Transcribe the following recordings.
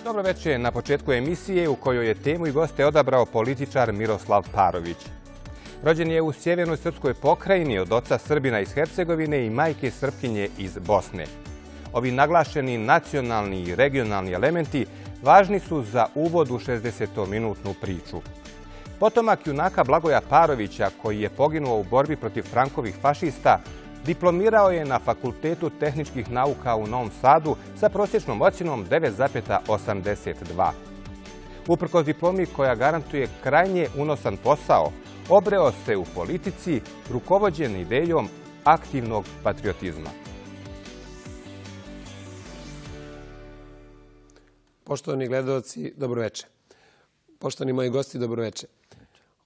Dobro večer na početku emisije u kojoj je temu i goste odabrao političar Miroslav Parović. Rođen je u sjevernoj srpskoj pokrajini od oca Srbina iz Hercegovine i majke Srpkinje iz Bosne. Ovi naglašeni nacionalni i regionalni elementi važni su za uvod u 60-minutnu priču. Potomak junaka Blagoja Parovića, koji je poginuo u borbi protiv Frankovih fašista, diplomirao je na Fakultetu tehničkih nauka u Novom Sadu sa prosječnom ocjenom 9,82. Uprkos diplomi koja garantuje krajnje unosan posao, obreo se u politici rukovođen idejom aktivnog patriotizma. Poštovani gledalci, dobroveče. Poštovani moji gosti, dobroveče.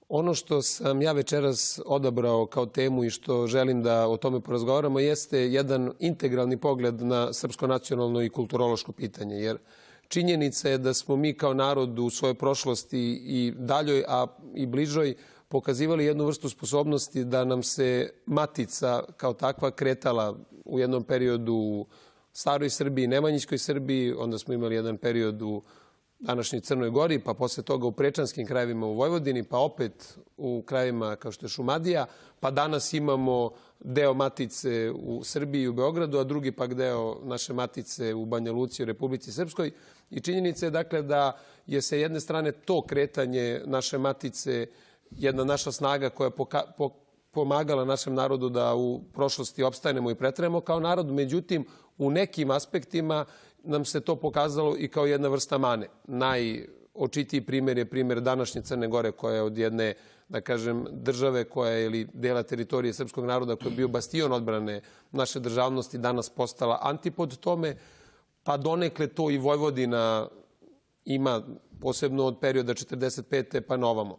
Ono što sam ja večeras odabrao kao temu i što želim da o tome porazgovaramo jeste jedan integralni pogled na srpsko nacionalno i kulturološko pitanje. Jer činjenica je da smo mi kao narod u svojoj prošlosti i daljoj, a i bližoj pokazivali jednu vrstu sposobnosti da nam se matica kao takva kretala u jednom periodu u staroj Srbiji, Nemanjićkoj Srbiji, onda smo imali jedan period u današnjoj Crnoj Gori, pa posle toga u prečanskim krajevima u Vojvodini, pa opet u krajevima kao što je Šumadija, pa danas imamo deo matice u Srbiji i u Beogradu, a drugi pak deo naše matice u Banja Luci u Republici Srpskoj. I činjenica je dakle da je sa jedne strane to kretanje naše matice jedna naša snaga koja je pomagala našem narodu da u prošlosti opstanemo i pretrajemo kao narod. Međutim, u nekim aspektima nam se to pokazalo i kao jedna vrsta mane. Najočitiji primjer je primjer današnje Crne Gore, koja je od jedne, da kažem, države koja je ili dela teritorije srpskog naroda koji je bio bastion odbrane naše državnosti, danas postala antipod tome, pa donekle to i Vojvodina ima, posebno od perioda 45. pa na ovamo.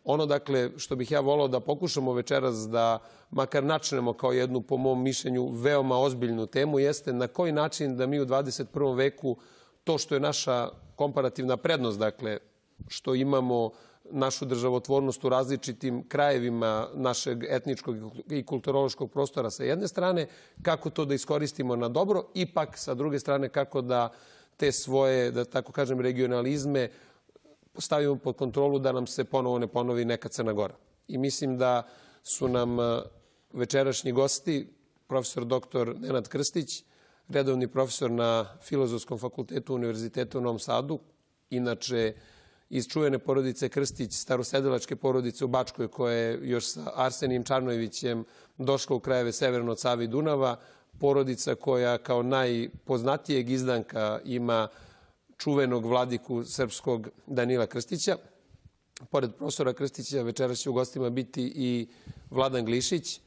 Ono, dakle, što bih ja volao da pokušamo večeras da makar načnemo kao jednu, po mom mišljenju, veoma ozbiljnu temu, jeste na koji način da mi u 21. veku to što je naša komparativna prednost, dakle, što imamo našu državotvornost u različitim krajevima našeg etničkog i kulturološkog prostora sa jedne strane, kako to da iskoristimo na dobro, ipak sa druge strane kako da te svoje, da tako kažem, regionalizme stavimo pod kontrolu da nam se ponovo ne ponovi neka Crna Gora. I mislim da su nam večerašnji gosti, profesor dr. Nenad Krstić, redovni profesor na Filozofskom fakultetu Univerziteta u Novom Sadu, inače iz čuvene porodice Krstić, starosedilačke porodice u Bačkoj, koja je još sa Arsenijem Čarnojevićem došla u krajeve severno od Save i Dunava, porodica koja kao najpoznatijeg izdanka ima čuvenog vladiku srpskog Danila Krstića. Pored profesora Krstića večeras će u gostima biti i Vladan Glišić,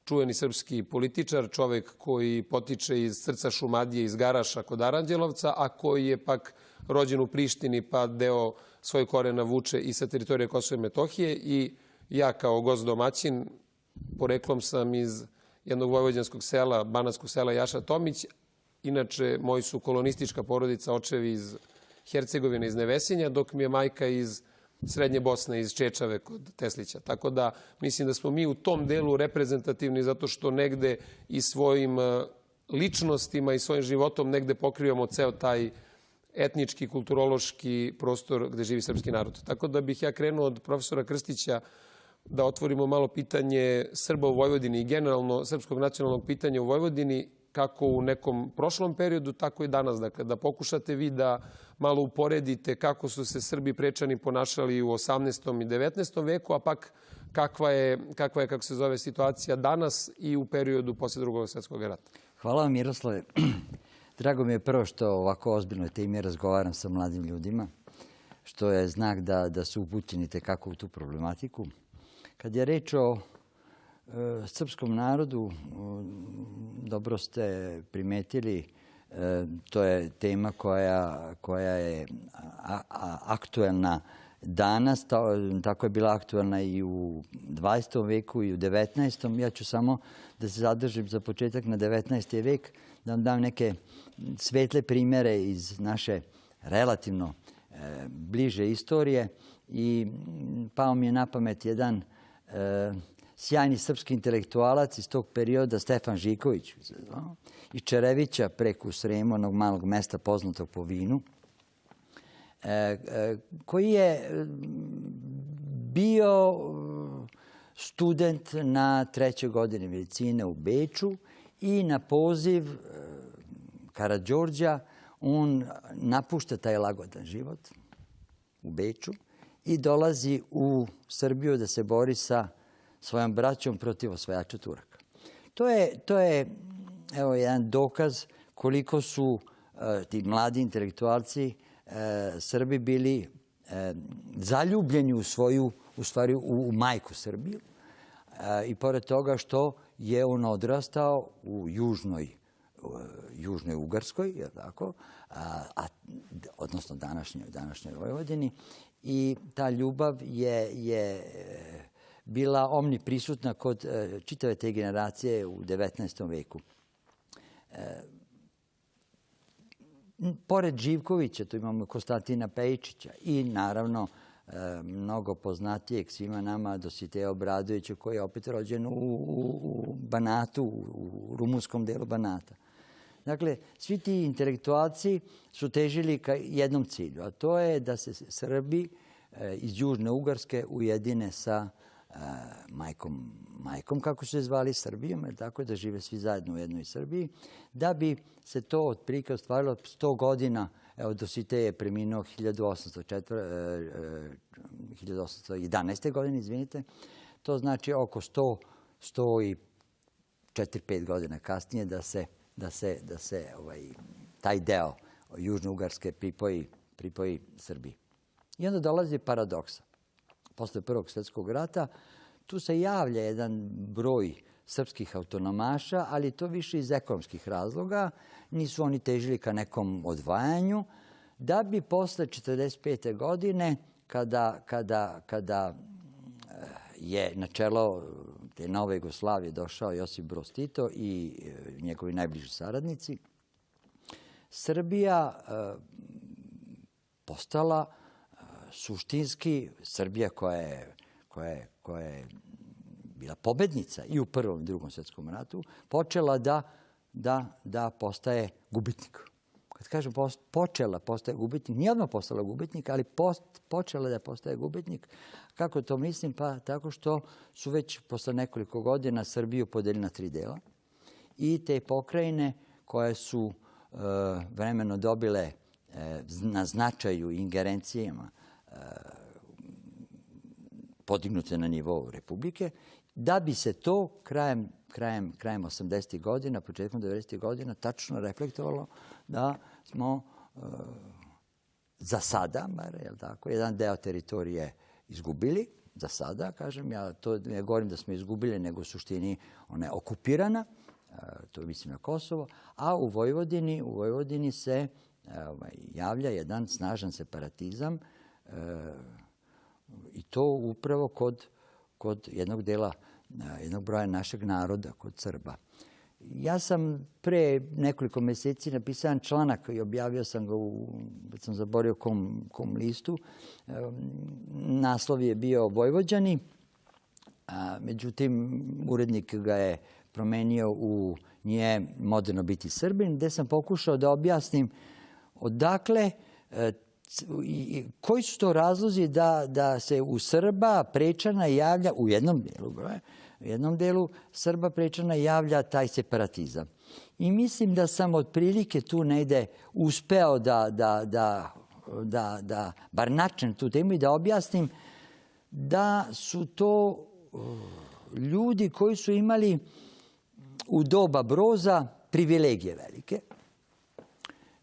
čuveni srpski političar, čovek koji potiče iz srca Šumadije, iz Garaša kod Aranđelovca, a koji je pak rođen u Prištini pa deo svoj korena vuče i sa teritorije Kosova i Metohije. I ja kao gost domaćin, poreklom sam iz jednog vojvođanskog sela, banatskog sela Jaša Tomić. Inače, moji su kolonistička porodica, očevi iz Hercegovine, iz Nevesinja, dok mi je majka iz Srednje Bosne, iz Čečave kod Teslića. Tako da mislim da smo mi u tom delu reprezentativni zato što negde i svojim ličnostima i svojim životom negde pokrivamo ceo taj etnički, kulturološki prostor gde živi srpski narod. Tako da bih ja krenuo od profesora Krstića da otvorimo malo pitanje Srba u Vojvodini i generalno srpskog nacionalnog pitanja u Vojvodini, kako u nekom prošlom periodu, tako i danas. Dakle, da pokušate vi da malo uporedite kako su se Srbi prečani ponašali u 18. i 19. veku, a pak kakva je, kako se zove, situacija danas i u periodu posle Drugog svjetskog rata. Hvala vam, Miroslave. Drago mi je prvo što ovako ozbiljnoj temi razgovaram sa mladim ljudima, što je znak da su upućeni tekako u tu problematiku. Kad je reč o srpskom narodu, dobro ste primetili, to je tema koja je aktuelna danas, tako je bila aktuelna i u 20. veku i u 19. Ja ću samo da se zadržim za početak na 19. vek, da vam dam neke svetle primere iz naše relativno bliže istorije. I pao mi je na pamet jedan sjajni srpski intelektualac iz tog perioda, Stefan Žiković, iz Čerevića preko Srema, onog malog mesta poznatog po vinu. koji je bio student na 3. godini medicine u Beču i na poziv Karađorđa on napušta taj lagodan život u Beču i dolazi u Srbiju da se bori sa svojom braćom protiv osvajača Turaka. To je evo, jedan dokaz koliko su ti mladi intelektualci Srbi bili zaljubljeni u majku Srbiju. I pored toga što je on odrastao u južnoj Ugarskoj, je tako? Odnosno današnjoj Vojvodini. I ta ljubav je bila omniprisutna kod čitave te generacije u 19. veku. Pored Živkovića, tu imamo Konstantina Pejičića i naravno mnogo poznatijeg svima nama Dositeja Obradovića, koji je opet rođen u Banatu, u rumunskom delu Banata. Dakle, svi ti intelektualci su težili ka jednom cilju, a to je da se Srbi iz Južne Ugarske ujedine sa majkom, kako su se zvali, Srbijom, tako da žive svi zajedno u jednoj Srbiji, da bi se to otprilike ostvarilo 100 godina. Evo, Dositej je preminuo 1811. godine, izvinite. To znači oko 104-5 godina kasnije da se taj deo Južne Ugarske pripoji Srbiji. I onda dolazi paradoksa. Posle Prvog svjetskog rata tu se javlja jedan broj srpskih autonomaša, ali to više iz ekonomskih razloga. Nisu oni težili ka nekom odvajanju, da bi posle 1945. godine, kada je na čelo te nove Jugoslavije došao Josip Broz Tito i njegovi najbliži saradnici, Srbija postala suštinski, Srbija koja je bila pobednica i u Prvom i Drugom svjetskom ratu, počela da postaje gubitnik. Kad kažem počela postaje gubitnik, nije odmah postala gubitnik, ali počela da postaje gubitnik. Kako to mislim? Pa tako što su već posle nekoliko godina Srbiju podelili na 3 dela i te pokrajine koje su vremeno dobile na značaju i ingerencijama podignute na nivou Republike, da bi se to krajem 80. godina, početkom 90. godina tačno reflektovalo da smo za sada, jedan deo teritorije izgubili, za sada, kažem, ja to ne govorim da smo izgubili, nego u suštini ona je okupirana, to mislim na Kosovo, a u Vojvodini se javlja jedan snažan separatizam i to upravo kod jednog broja našeg naroda, kod Srba. Ja sam pre nekoliko meseci napisao jedan članak i objavio sam ga već sam zaborio kom listu. Naslov je bio Vojvođani, međutim urednik ga je promenio u Nije moderno biti Srbin, gde sam pokušao da objasnim odakle, koji su to razlozi da se u Srba Prečana javlja, u jednom delu Srba Prečana javlja taj separatizam. I mislim da sam otprilike tu negde uspeo da bar načnem tu temu i da objasnim da su to ljudi koji su imali u doba Broza privilegije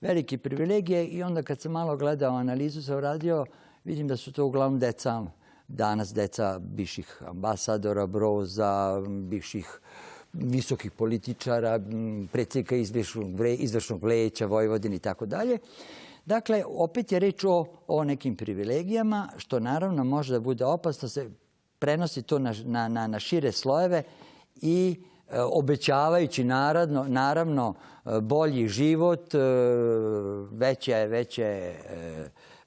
velike privilegije i onda kad sam malo gledao analizu sam radio, vidim da su to uglavnom danas deca bivših ambasadora Broza, bivših visokih političara, predsjednika izvršnog veća Vojvodine i tako dalje. Dakle, opet je reč o nekim privilegijama, što naravno može da bude opasno, se prenosi to na šire slojeve i obećavajući naravno bolji život,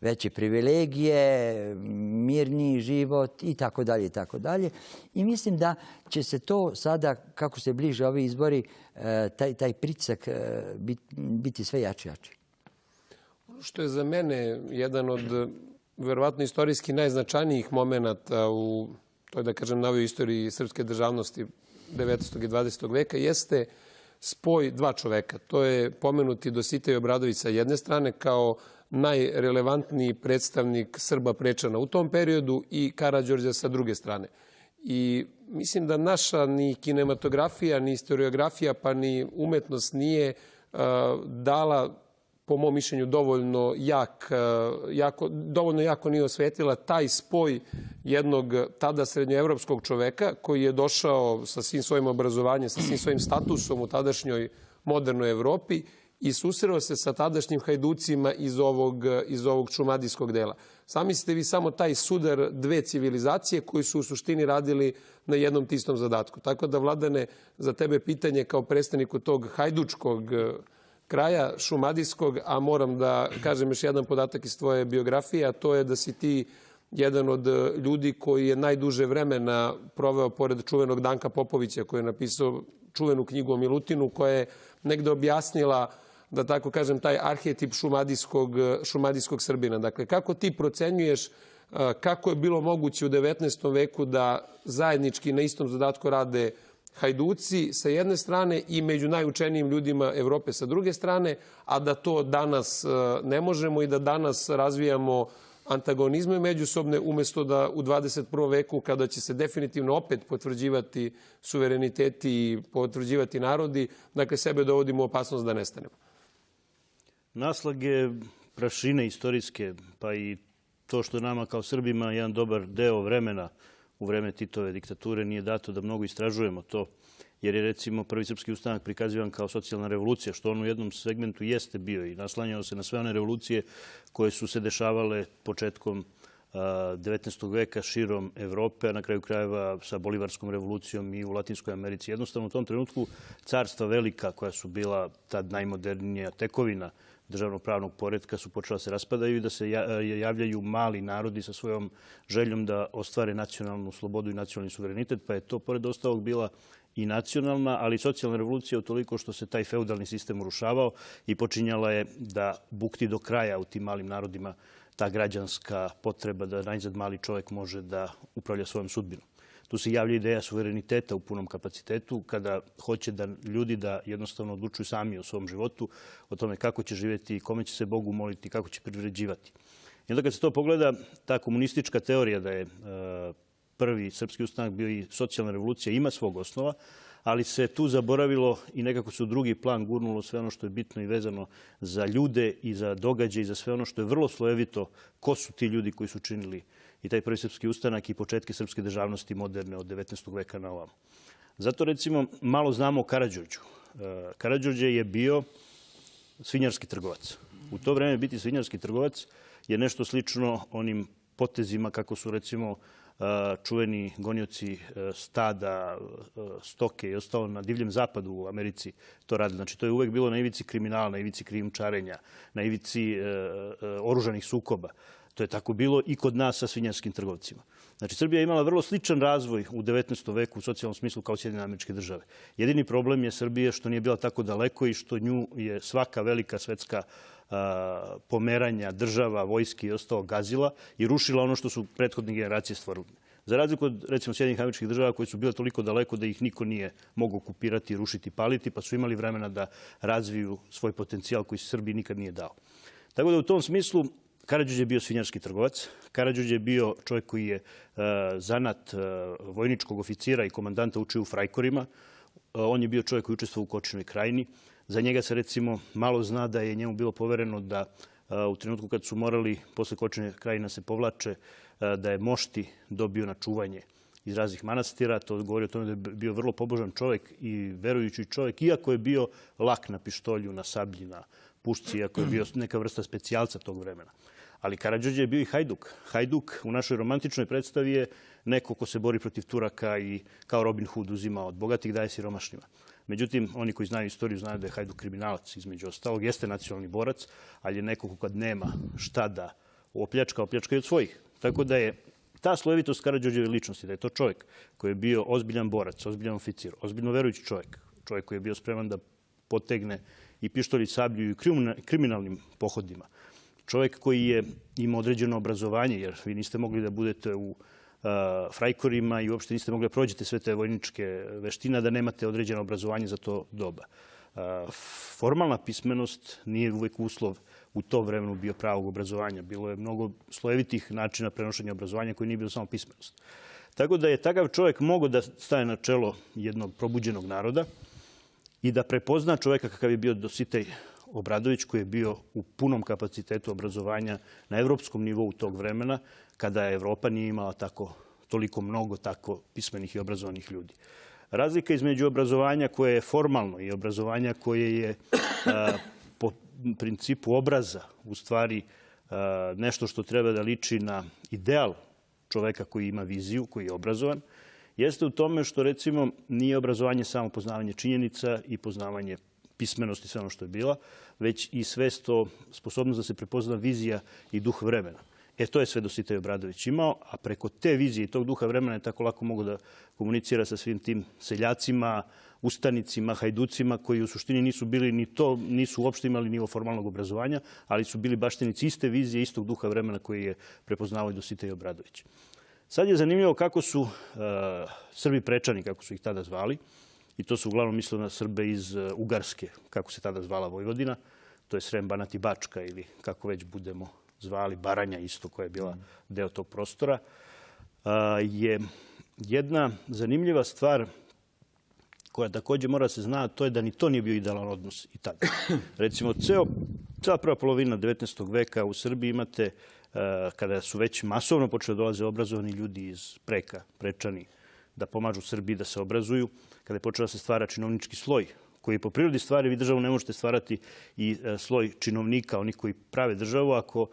veće privilegije, mirniji život i tako dalje i tako dalje. I mislim da će se to sada, kako se bliže ovi izbori, taj pritisak biti sve jači. Što je za mene jedan od verovatno istorijski najznačajnijih momenata u toj, da kažem, novoj istoriji srpske državnosti 19. i 20. veka jeste spoj dva čoveka. To je pomenuti Dositej Obradović sa jedne strane kao najrelevantniji predstavnik Srba Prečana u tom periodu i Karađorđa sa druge strane. I mislim da naša ni kinematografija, ni historiografija, pa ni umetnost nije dala, po mom mišljenju, dovoljno jako nije osvetila taj spoj jednog tada srednjoevropskog čoveka koji je došao sa svim svojim obrazovanjem, sa svim svojim statusom u tadašnjoj modernoj Evropi i susreo se sa tadašnjim hajducima iz ovog šumadijskog dela. Zamislite vi samo taj sudar dve civilizacije koji su u suštini radili na jednom te istom zadatku. Tako da, Vladane, za tebe pitanje kao predstavniku tog hajdučkog kraja šumadijskog, a moram da kažem još jedan podatak iz tvoje biografije, a to je da si ti jedan od ljudi koji je najduže vremena proveo pored čuvenog Danka Popovića, koji je napisao čuvenu knjigu o Milutinu, koja je negde objasnila, da tako kažem, taj arhetip šumadijskog Srbina. Dakle, kako ti procenjuješ kako je bilo moguće u 19. veku da zajednički na istom zadatku rade hajduci sa jedne strane i među najučenijim ljudima Evrope sa druge strane, a da to danas ne možemo i da danas razvijamo antagonizme međusobne, umjesto da u 21. veku, kada će se definitivno opet potvrđivati suvereniteti i potvrđivati narodi, dakle, sebe dovodimo u opasnost da nestanemo. Naslage prašine istorijske, pa i to što nama kao Srbima jedan dobar deo vremena u vreme Titove diktature nije dato da mnogo istražujemo to, jer je, recimo, Prvi srpski ustanak prikazivan kao socijalna revolucija, što on u jednom segmentu jeste bio i naslanjao se na sve one revolucije koje su se dešavale početkom 19. veka širom Evrope, a na kraju krajeva sa Bolivarskom revolucijom i u Latinskoj Americi. Jednostavno, u tom trenutku carstva velika, koja su bila tad najmodernija tekovina državno-pravnog poretka, su počela se raspadaju i da se javljaju mali narodi sa svojom željom da ostvare nacionalnu slobodu i nacionalni suverenitet, pa je to, pored ostalog, bila i nacionalna, ali i socijalna revolucija utoliko što se taj feudalni sistem urušavao i počinjala je da bukti do kraja u tim malim narodima ta građanska potreba da najzad mali čovjek može da upravlja svojom sudbinom. Tu se javlja ideja suvereniteta u punom kapacitetu, kada hoće da ljudi da jednostavno odlučuju sami o svom životu, o tome kako će živjeti, kome će se Bogu moliti, kako će privređivati. I onda kad se to pogleda, ta komunistička teorija da je Prvi srpski ustanak bio i socijalna revolucija ima svog osnova, ali se tu zaboravilo i nekako se u drugi plan gurnulo sve ono što je bitno i vezano za ljude i za događaje i za sve ono što je vrlo slojevito, ko su ti ljudi koji su činili i taj Prvi srpski ustanak i početke srpske državnosti moderne od 19. veka na ovamo. Zato, recimo, malo znamo o Karađorđu. Karađorđe je bio svinjarski trgovac. U to vreme biti svinjarski trgovac je nešto slično onim potezima kako su, recimo, čuveni gonioci stada, stoke i ostalo na divljem zapadu u Americi to radili. Znači, to je uvek bilo na ivici kriminala, na ivici krijumčarenja, na ivici oružanih sukoba. To je tako bilo i kod nas sa svinjarskim trgovcima. Znači, Srbija je imala vrlo sličan razvoj u 19. veku u socijalnom smislu kao Sjedinjene Američke Države. Jedini problem je Srbije što nije bila tako daleko i što nju je svaka velika svetska pomeranja država, vojske i ostalo gazila i rušila ono što su prethodne generacije stvorili. Za razliku od, recimo, Sjedinjenih Američkih Država koje su bile toliko daleko da ih niko nije mogao okupirati, rušiti, paliti, pa su imali vremena da razviju svoj potencijal koji se Srbiji nikad nije dao. Tako da u tom smislu Karađorđe je bio svinjarski trgovac. Karađorđe je bio čovjek koji je zanat vojničkog oficira i komandanta učio u frajkorima. On je bio čovjek koji učestvovao u Kočinoj krajini. Za njega se, recimo, malo zna da je njemu bilo povereno da u trenutku kad su morali posle Kočine krajina se povlače, da je mošti dobio na čuvanje iz raznih manastira. To govori o tome da je bio vrlo pobožan čovjek i verujući čovjek, iako je bio lak na pištolju, na sablji, na pušci, iako je bio neka vrsta specijalca tog vremena. Ali Karađorđe je bio i hajduk. Hajduk u našoj romantičnoj predstavi je neko ko se bori protiv Turaka i kao Robin Hood uzima od bogatih, daje siromašnima. Međutim, oni koji znaju istoriju znaju da je hajduk kriminalac, između ostalog. Jeste nacionalni borac, ali je neko ko kad nema šta da opljačka i od svojih. Tako da je ta slojevitost Karađorđeve ličnosti, da je to čovjek koji je bio ozbiljan borac, ozbiljan oficir, ozbiljno verujući čovjek, čovjek koji je bio spreman da potegne i pištolj i sablju i kriminalnim pohodima, čovjek koji je imao određeno obrazovanje, jer vi niste mogli da budete u frajkorima i uopšte niste mogli da prođete sve te vojničke veštine, da nemate određeno obrazovanje za to doba. Formalna pismenost nije uvek uslov u to vremenu bio pravog obrazovanja. Bilo je mnogo slojevitih načina prenošenja obrazovanja koji nije bilo samo pismenost. Tako da je takav čovjek mogao da staje na čelo jednog probuđenog naroda i da prepozna čovjeka kakav je bio Dositej Obradović, koji je bio u punom kapacitetu obrazovanja na evropskom nivou tog vremena, kada Evropa nije imala toliko mnogo tako pismenih i obrazovanih ljudi. Razlika između obrazovanja koje je formalno i obrazovanja koje je po principu obraza u stvari nešto što treba da liči na ideal čoveka koji ima viziju, koji je obrazovan, jeste u tome što, recimo, nije obrazovanje samo poznavanje činjenica i poznavanje pismenosti, sve ono što je bila, već i svest o sposobnost da se prepozna vizija i duh vremena. To je sve Dositej Obradović imao, a preko te vizije i tog duha vremena je tako lako mogo da komunicira sa svim tim seljacima, ustanicima, hajducima, koji u suštini nisu bili ni to, nisu uopšte imali nivo formalnog obrazovanja, ali su bili baštinici iste vizije, istog duha vremena koji je prepoznao i Dositej Obradović. Sad je zanimljivo kako su Srbi Prečani, kako su ih tada zvali, i to su uglavnom mislili na Srbe iz Ugarske, kako se tada zvala Vojvodina, to je Srem, Banat i Bačka, ili kako već budemo zvali, Baranja isto, koja je bila deo tog prostora, je jedna zanimljiva stvar koja također mora se zna, to je da ni to nije bio idealan odnos i tada. Recimo, cela prva polovina 19. veka u Srbiji imate, kada su već masovno počeli dolaze obrazovani ljudi iz Preka, Prečani, da pomažu Srbiji da se obrazuju, kada je počela se stvara činovnički sloj, koji po prirodi stvari vi državu ne možete stvarati i sloj činovnika, oni koji prave državu, ako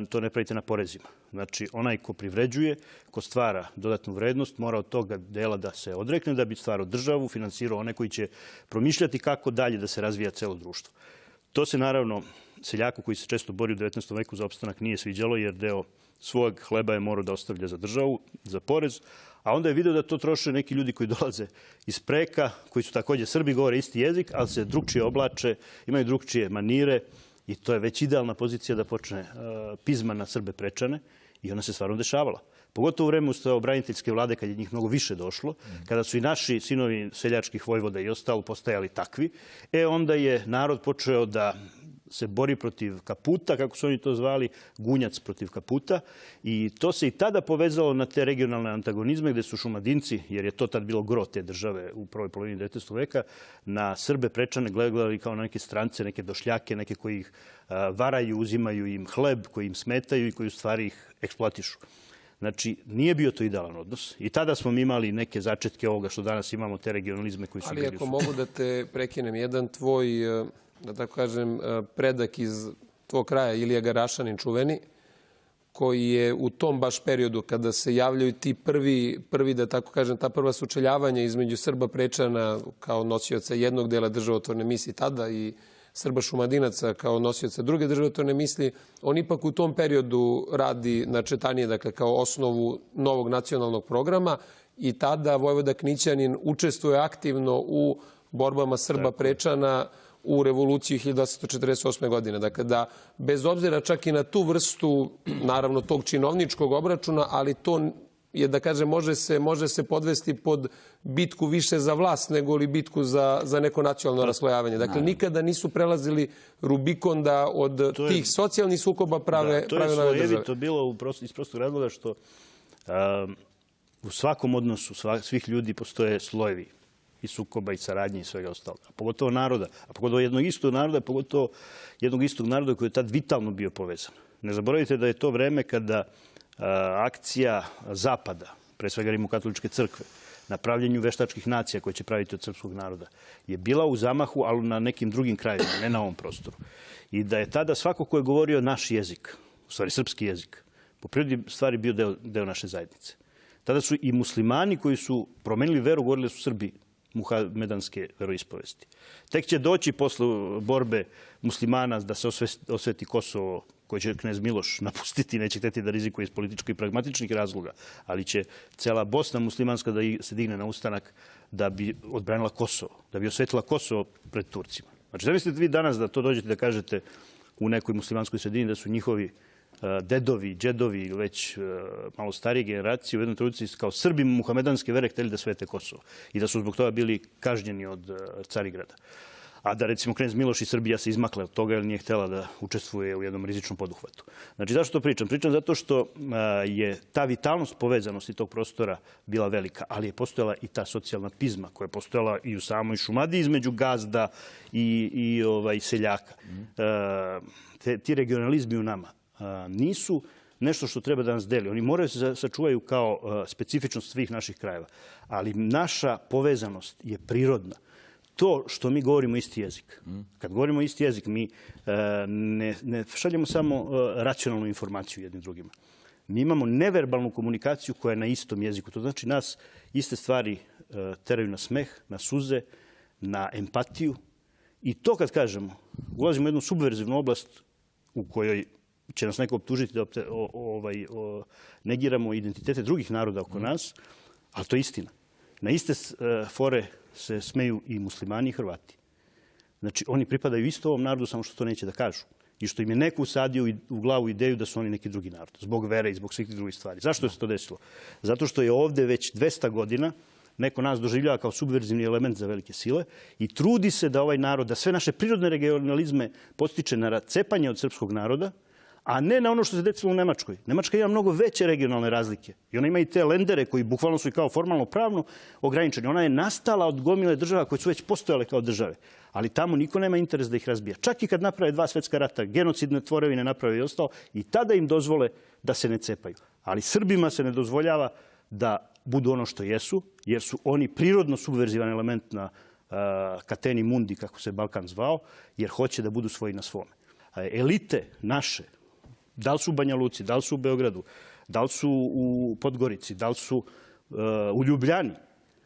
to ne pravite na porezima. Znači, onaj ko privređuje, ko stvara dodatnu vrednost, mora od toga dela da se odrekne da bi stvarao državu, finansirao one koji će promišljati kako dalje da se razvija celo društvo. To se naravno seljaku koji se često bori u 19. veku za opstanak nije sviđalo, jer deo svog hleba je morao da ostavlja za državu, za porez, a onda je video da to troše neki ljudi koji dolaze iz Preka, koji su također Srbi, govore isti jezik, ali se drugčije oblače, imaju drugčije manire i to je već idealna pozicija da počne pizma na Srbe Prečane i ona se stvarno dešavala. Pogotovo u vreme braniteljske vlade, kad je njih mnogo više došlo, kada su i naši sinovi seljačkih vojvoda i ostalo postajali takvi, onda je narod počeo da se bori protiv Kaputa, kako su oni to zvali, Gunjac protiv Kaputa. I to se i tada povezalo na te regionalne antagonizme gde su Šumadinci, jer je to tad bilo gro te države u prvoj polovini 19. veka, na Srbe Prečane gledali kao na neke strance, neke došljake, neke koji ih varaju, uzimaju im hleb, koji im smetaju i koji u stvari ih eksploatišu. Znači, nije bio to idealan odnos. I tada smo imali neke začetke ovoga što danas imamo, te regionalizme koji su bili. Ali ako mogu da te prekinem, jedan tvoj, da tako kažem, predak iz tvog kraja, Ilija Garašanin čuveni, koji je u tom baš periodu kada se javljaju ti prvi, da tako kažem, ta prva sučeljavanja između Srba Prečana kao nosioca jednog dela državotvorne misli tada i Srba Šumadinaca kao nosioca druge državotvorne misli, on ipak u tom periodu radi načetanije, dakle, kao osnovu novog nacionalnog programa i tada Vojvoda Knićanin učestvuje aktivno u borbama Srba Prečana u revoluciji 1848. godine. Dakle, da bez obzira čak i na tu vrstu, naravno, tog činovničkog obračuna, ali to je, da kažem, može se podvesti pod bitku više za vlast nego li bitku za neko nacionalno raslojavanje. Dakle, nikada nisu prelazili Rubikon da od tih socijalnih sukoba prave nove države. To je slojevito bilo iz prostog razloga što u svakom odnosu svih ljudi postoje slojevi i sukoba i saradnje i svega ostalog. A pogotovo naroda, a pogotovo jednog istog naroda, pogotovo jednog istog naroda koji je tad vitalno bio povezan. Ne zaboravite da je to vreme kada akcija Zapada, pre svega Rimokatoličke crkve, na pravljenju veštačkih nacija koje će praviti od srpskog naroda, je bila u zamahu, ali na nekim drugim krajevima, ne na ovom prostoru. I da je tada svako ko je govorio naš jezik, u stvari srpski jezik, po prirodi stvari bio deo naše zajednice. Tada su i muslimani koji su promenili veru, govorili da su Srbi muhamedanske veroispovesti. Tek će doći posle borbe muslimana da se osveti Kosovo, koje će knez Miloš napustiti, neće hteti da rizikuje iz političkih i pragmatičnih razloga, ali će cela Bosna muslimanska da se digne na ustanak da bi odbranila Kosovo, da bi osvetila Kosovo pred Turcima. Znači, zamislite vi danas da to dođete da kažete u nekoj muslimanskoj sredini, da su njihovi dedovi, džedovi, već malo starije generacije u jednoj trenutku kao Srbi muhamedanske vere hteli da svete Kosovo i da su zbog toga bili kažnjeni od Carigrada. A da, recimo, knez Miloš i Srbija se izmakla od toga jer nije htjela da učestvuje u jednom rizičnom poduhvatu. Znači, zašto to pričam? Pričam zato što je ta vitalnost povezanosti tog prostora bila velika, ali je postojala i ta socijalna pizma koja je postojala i u samoj Šumadiji između gazda i seljaka. Ti regionalizmi u nama nisu nešto što treba da nas deli. Oni moraju se sačuvaju kao specifičnost svih naših krajeva. Ali naša povezanost je prirodna. To što mi govorimo isti jezik. Kad govorimo isti jezik, mi ne šaljemo samo racionalnu informaciju jednim drugima. Mi imamo neverbalnu komunikaciju koja je na istom jeziku. To znači nas iste stvari teraju na smeh, na suze, na empatiju. I to kad kažemo, ulazimo u jednu subverzivnu oblast u kojoj će nas neko optužiti da negiramo identitete drugih naroda oko nas, ali to je istina. Na iste fore se smeju i muslimani i Hrvati. Znači, oni pripadaju isto ovom narodu, samo što to neće da kažu. I što im je neko usadio u glavu ideju da su oni neki drugi narod. Zbog vere i zbog svih drugih stvari. Zašto se to desilo? Zato što je ovde već 200 godina neko nas doživljava kao subverzivni element za velike sile i trudi se da ovaj narod, da sve naše prirodne regionalizme postiče na racepanje od srpskog naroda, a ne na ono što se desilo u Nemačkoj. Nemačka ima mnogo veće regionalne razlike. I ona ima i te lendere koji bukvalno su i kao formalno pravno ograničeni. Ona je nastala od gomile država koje su već postojale kao države. Ali tamo niko nema interes da ih razbija. Čak i kad naprave 2 svetska rata, genocidne tvorevine naprave i ostalo, i tada im dozvole da se ne cepaju. Ali Srbima se ne dozvoljava da budu ono što jesu, jer su oni prirodno subverzivan element na kateni mundi, kako se Balkan zvao, jer hoće da budu svoji na svome. Elite naše, da li su u Banja Luci, da li su u Beogradu, da li su u Podgorici, da li su u Ljubljani.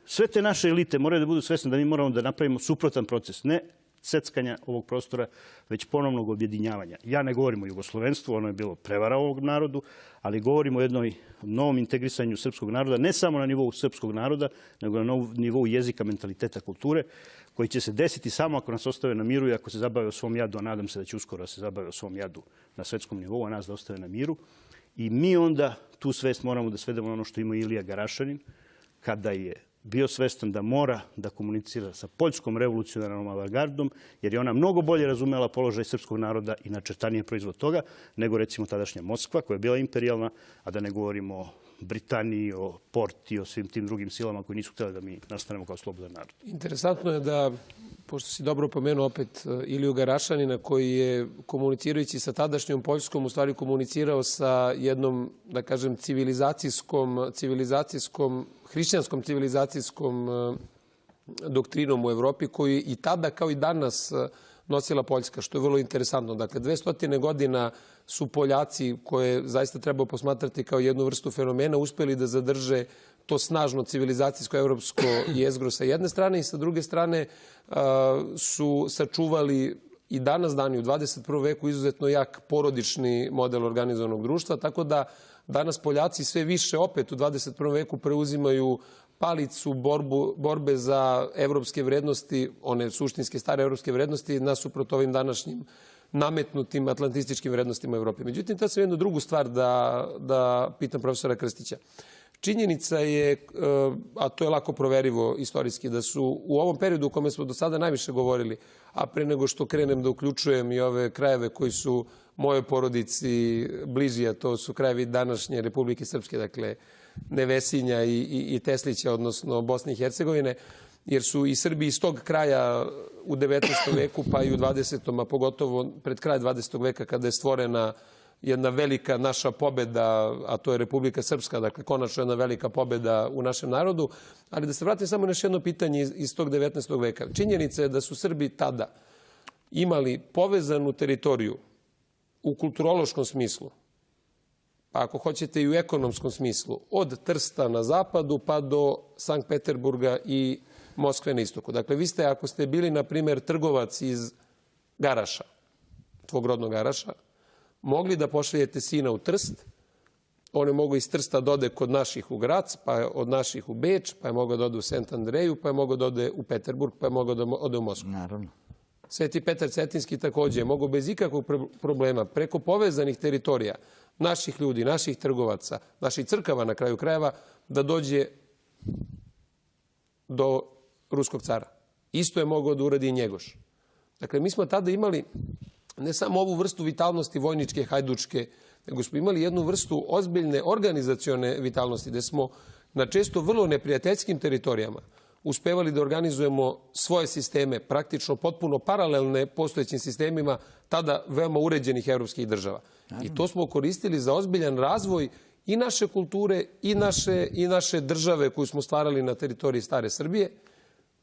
Sve te naše elite moraju da budu svesne da mi moramo da napravimo suprotan proces. Ne seckanja ovog prostora, već ponovnog objedinjavanja. Ja ne govorim o jugoslovenstvu, ono je bilo prevara ovog narodu, ali govorim o jednom novom integrisanju srpskog naroda, ne samo na nivou srpskog naroda, nego na nivou jezika, mentaliteta, kulture, koji će se desiti samo ako nas ostave na miru i ako se zabave o svom jadu, a nadam se da će uskoro da se zabave o svom jadu na svetskom nivou, a nas da ostave na miru. I mi onda tu svest moramo da svedemo na ono što ima Ilija Garašanin, kada je bio svestan da mora da komunicira sa poljskom revolucionarnom avangardom, jer je ona mnogo bolje razumela položaj srpskog naroda i načrtaniji je proizvod toga, nego recimo tadašnja Moskva, koja je bila imperijalna, a da ne govorimo o Britaniji, o Porti, o svim tim drugim silama koji nisu htjeli da mi nastanemo kao slobodan narod. Interesantno je da, pošto si dobro pomenuo opet Iliju Garašanina, koji je komunicirajući sa tadašnjom Poljskom u stvari komunicirao sa jednom, da kažem, hrišćanskom civilizacijskom doktrinom u Evropi, koju i tada kao i danas nosila Poljska, što je vrlo interesantno. Dakle, 200 godina su Poljaci, koje zaista treba posmatrati kao jednu vrstu fenomena, uspeli da zadrže to snažno civilizacijsko evropsko jezgro sa jedne strane i sa druge strane su sačuvali i danas dani u 21. veku izuzetno jak porodični model organizovanog društva, tako da danas Poljaci sve više opet u 21. veku preuzimaju palicu borbe za evropske vrednosti, one suštinske stare evropske vrednosti, nasuprot ovim današnjim nametnutim atlantističkim vrednostima Evrope. Međutim, to sam jednu drugu stvar da pitam profesora Krstića. Činjenica je, a to je lako proverivo istorijski, da su u ovom periodu u kome smo do sada najviše govorili, a pre nego što krenem da uključujem i ove krajeve koji su mojoj porodici bliži, a to su krajevi današnje Republike Srpske, dakle Nevesinja i Teslića, odnosno Bosne i Hercegovine, jer su i Srbi iz tog kraja u 19. veku, pa i u 20. a pogotovo pred kraj 20. veka, kada je stvorena jedna velika naša pobeda, a to je Republika Srpska, dakle konačno jedna velika pobeda u našem narodu. Ali da se vratim samo na još jedno pitanje iz tog 19. veka. Činjenica je da su Srbi tada imali povezanu teritoriju u kulturološkom smislu, pa ako hoćete i u ekonomskom smislu, od Trsta na zapadu pa do Sankt Peterburga i Moskve na istoku. Dakle, vi ste, ako ste bili, na primjer, trgovac iz Garaša, tvog rodnog Garaša, mogli da pošaljete sina u Trst, on je mogao iz Trsta da ode kod naših u Grac, pa od naših u Beč, pa je mogao da ode u Sent Andreju, pa je mogao da ode u Peterburg, pa je mogao da ode u Moskvu. Naravno. Sveti Petar Cetinski takođe je mogao bez ikakvog problema, preko povezanih teritorija, naših ljudi, naših trgovaca, naših crkava na kraju krajeva, da dođe do ruskog cara. Isto je mogao da uradi i Njegoš. Dakle, mi smo tada imali ne samo ovu vrstu vitalnosti vojničke, hajdučke, nego smo imali jednu vrstu ozbiljne organizacione vitalnosti, gde smo na često vrlo neprijateljskim teritorijama uspevali da organizujemo svoje sisteme, praktično potpuno paralelne postojećim sistemima tada veoma uređenih evropskih država. I to smo koristili za ozbiljan razvoj i naše kulture i naše države koju smo stvarali na teritoriji stare Srbije.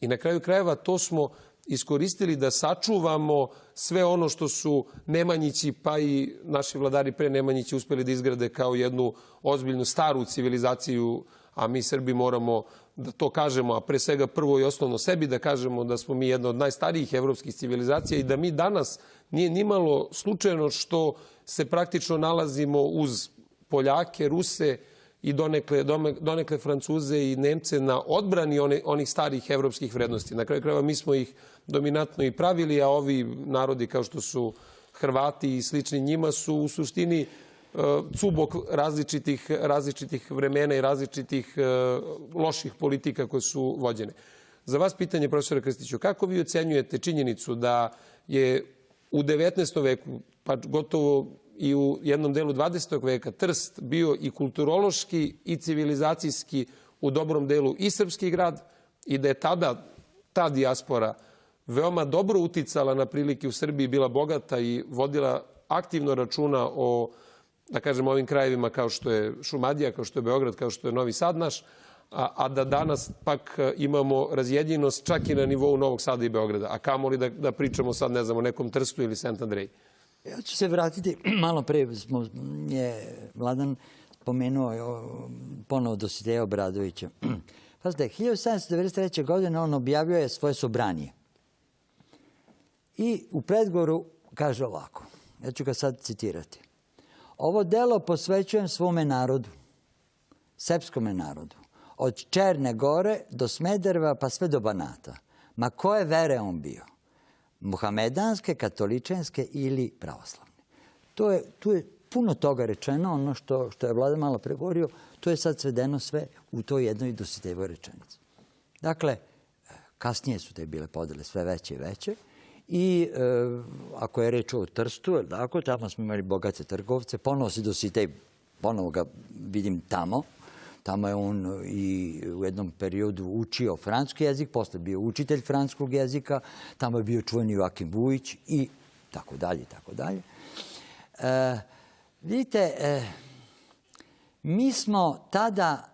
I na kraju krajeva to smo iskoristili da sačuvamo sve ono što su Nemanjići, pa i naši vladari pre Nemanjići uspeli da izgrade kao jednu ozbiljnu staru civilizaciju, a mi Srbi moramo da to kažemo, a pre svega prvo i osnovno sebi da kažemo da smo mi jedna od najstarijih evropskih civilizacija i da mi danas nije nimalo slučajno što se praktično nalazimo uz Poljake, Ruse i donekle Francuze i Nemce na odbrani onih starih evropskih vrednosti. Na kraju krajeva mi smo ih dominantno i pravili, a ovi narodi kao što su Hrvati i slični njima su u suštini cubok različitih vremena i različitih loših politika koje su vođene. Za vas pitanje, profesore Krstiću, kako vi ocenjujete činjenicu da je u 19. veku, pa gotovo i u jednom delu 20. veka, Trst bio i kulturološki i civilizacijski u dobrom delu i srpski grad i da je tada ta dijaspora veoma dobro uticala na prilike u Srbiji, bila bogata i vodila aktivno računa o, da kažem, ovim krajevima kao što je Šumadija, kao što je Beograd, kao što je Novi Sad naš, a da danas pak imamo razjedinjenost čak i na nivou Novog Sada i Beograda. A kamoli da pričamo sad, ne znam, o nekom Trstu ili St. Andreji. Ja ću se vratiti, malo pre je Vladan spomenuo ponovo Dositeja Obradovića. Pazite, 1793. godine on objavio je svoje Sobranije. I u predgovoru kaže ovako, ja ću ga sad citirati. Ovo delo posvećujem svome narodu, srpskome narodu, od Černe Gore do Smedereva pa sve do Banata. Ma koje vere on bio? Muhamedanske, katoličanske ili pravoslavne. Tu je puno toga rečeno, ono što je Vlada malo pregovorio, to je sad svedeno sve u toj jednoj Dositejevoj rečenici. Dakle, kasnije su te bile podele sve veće i veće i ako je reč o Trstu, tamo smo imali bogate trgovce, ponovo se Dositej, ponovo ga vidim tamo. Tamo je on i u jednom periodu učio francuski jezik, posle bio učitelj francuskog jezika, tamo je bio čuveni Joakim Vujić i tako dalje, tako dalje. Vidite, mi smo tada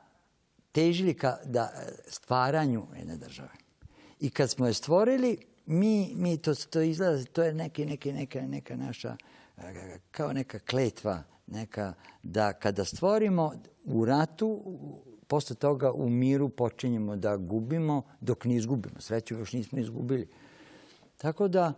težili ka stvaranju jedne države. I kad smo je stvorili, mi to izgleda, to je neka naša, kao neka kletva, da kada stvorimo u ratu, posle toga u miru počinjemo da gubimo dok ne izgubimo. Sreću još nismo izgubili. Tako da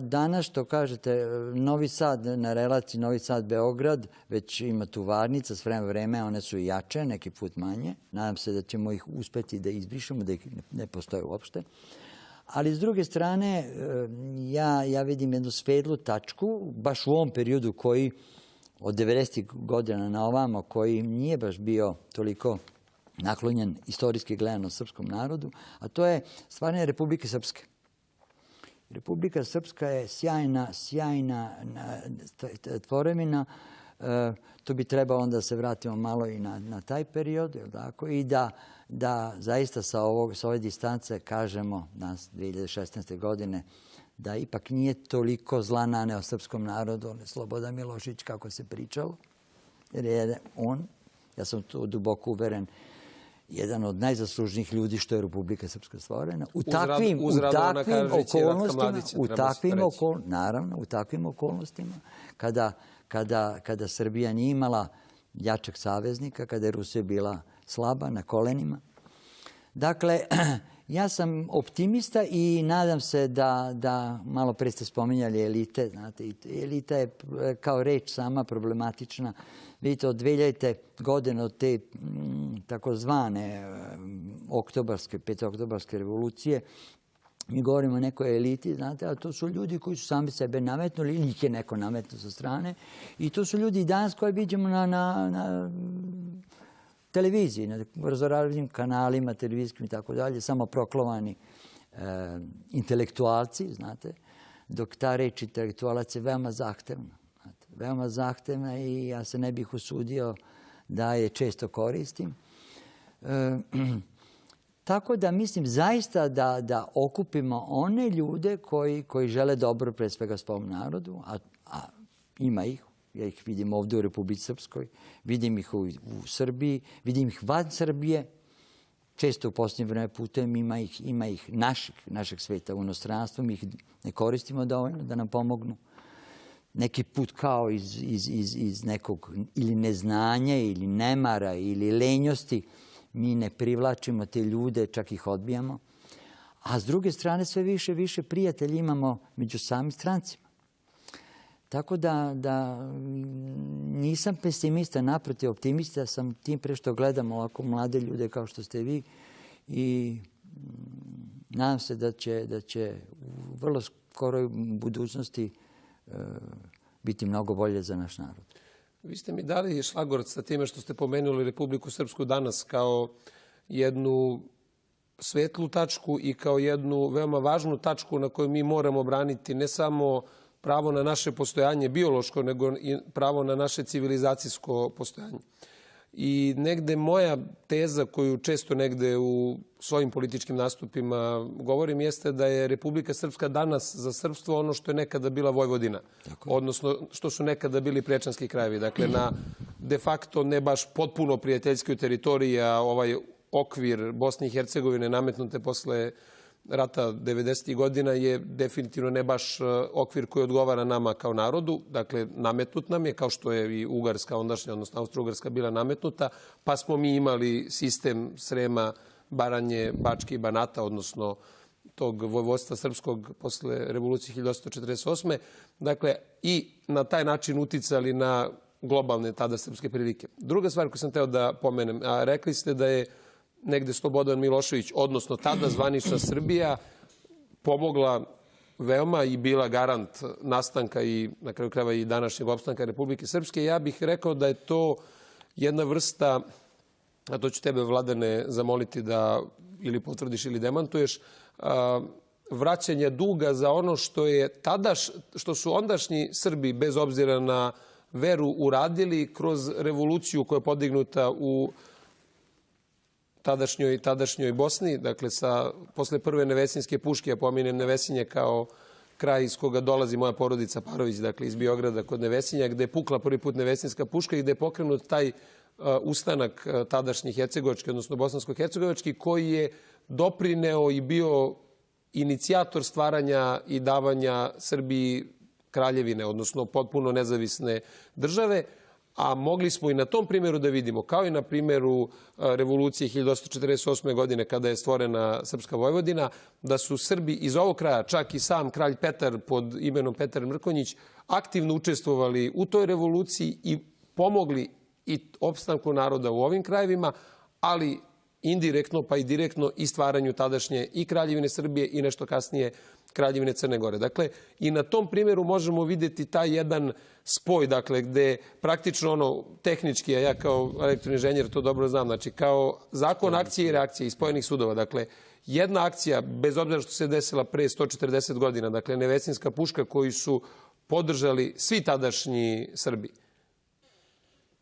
danas, što kažete, Novi Sad na relaciji Novi Sad-Beograd, već ima tu varnica, s vreme one su jače, neki put manje. Nadam se da ćemo ih uspeti da izbrišemo, da ih ne postoje uopšte. Ali s druge strane, ja vidim jednu svetlu tačku, baš u ovom periodu koji od 90. godina na ovamo, koji nije baš bio toliko naklonjen istorijski gledano srpskom narodu, a to je stvaranje Republike Srpske. Republika Srpska je sjajna tvorevina. To bi trebalo onda da se vratimo malo i na taj period, i da zaista sa ove distance kažemo nas 2016. godine da ipak nije toliko zla naneo srpskom narodu Slobodan Milošević kako se pričalo. Jer je on, ja sam tu duboko uveren, jedan od najzaslužnijih ljudi što je Republika Srpska stvorena. U takvim okolnostima, kada Srbija nije imala jačeg saveznika, kada je Rusija bila slaba, na kolenima. Dakle, ja sam optimista i nadam se da malo pre ste spominjali elite. Znate, elita je kao reč sama problematična. Vidite, od 2000. godine, od te takozvane petooktobarske revolucije, Mi govorimo o nekoj eliti, znate, a to su ljudi koji su sami sebe nametnuli ili ih je neko nametnuo sa strane. I to su ljudi i danas koje vidimo na televiziji, na raznoraznim kanalima televizijskim i tako dalje, samo proklamani intelektualci, znate, dok ta reč intelektualac je veoma zahtevna. Znate, veoma zahtevna i ja se ne bih usudio da je često koristim. Tako da mislim zaista da okupimo one ljude koji žele dobro pre svega svom narodu, a ima ih, ja ih vidim ovdje u Republici Srpskoj, vidim ih u Srbiji, vidim ih van Srbije, često u posljednje vreme putujem, ima ih našeg sveta u inostranstvu, mi ih ne koristimo dovoljno da nam pomognu. Neki put kao iz nekog ili neznanja ili nemara ili lenjosti, mi ne privlačimo te ljude, čak ih odbijamo. A s druge strane sve više prijatelji imamo među samim strancima. Tako da nisam pesimista, naprotiv optimista sam tim pre što gledam ovako mlade ljude kao što ste vi i nadam se da će u vrlo skoroj budućnosti biti mnogo bolje za naš narod. Vi ste mi dali šlagvort sa time što ste pomenuli Republiku Srpsku danas kao jednu svetlu tačku i kao jednu veoma važnu tačku na kojoj mi moramo braniti ne samo pravo na naše postojanje biološko, nego i pravo na naše civilizacijsko postojanje. I negde moja teza koju često negde u svojim političkim nastupima govorim jeste da je Republika Srpska danas za srpstvo ono što je nekada bila Vojvodina. Odnosno što su nekada bili prečanski krajevi. Dakle, na de facto ne baš potpuno prijateljskoj teritoriji, a ovaj okvir Bosne i Hercegovine nametnute posle rata 90. godina je definitivno ne baš okvir koji odgovara nama kao narodu. Dakle, nametnut nam je, kao što je i Ugarska ondašnja, odnosno Austro-Ugarska bila nametnuta, pa smo mi imali sistem Srema, Baranje, Bačke i Banata, odnosno tog vojvodstva srpskog posle revolucije 1848. Dakle, i na taj način uticali na globalne tada srpske prilike. Druga stvar koju sam teo da pomenem, a rekli ste da je negde Slobodan Milošević, odnosno tada zvanična Srbija, pomogla veoma i bila garant nastanka i na kraju krajeva i današnjeg opstanka Republike Srpske. Ja bih rekao da je to jedna vrsta, a to ću tebe, Vladane, zamoliti da ili potvrdiš ili demantuješ, vraćanje duga za ono što su ondašnji Srbi, bez obzira na veru, uradili kroz revoluciju koja je podignuta u tadašnjoj Bosni, dakle posle prve Nevesinjske puške, ja pominjem Nevesinje kao kraj iz koga dolazi moja porodica Parović, dakle iz Beograda kod Nevesinja, gde je pukla prvi put Nevesinjska puška i gde je pokrenut taj ustanak tadašnji hercegovački, odnosno bosansko-hercegovački, koji je doprineo i bio inicijator stvaranja i davanja Srbiji kraljevine, odnosno potpuno nezavisne države. A mogli smo i na tom primjeru da vidimo, kao i na primjeru revolucije 1848. godine kada je stvorena Srpska Vojvodina, da su Srbi iz ovog kraja, čak i sam kralj Petar pod imenom Petar Mrkonjić, aktivno učestvovali u toj revoluciji i pomogli i opstanku naroda u ovim krajevima, ali indirektno pa i direktno i stvaranju tadašnje i Kraljevine Srbije i nešto kasnije Kraljevine Crne Gore. Dakle, i na tom primjeru možemo vidjeti taj jedan spoj, dakle, gde praktično ono tehnički, a ja kao elektroinženjer to dobro znam, znači kao zakon akcije i reakcije iz spojenih sudova. Dakle, jedna akcija, bez obzira što se desila pre 140 godina, dakle, Nevesinjska puška koju su podržali svi tadašnji Srbi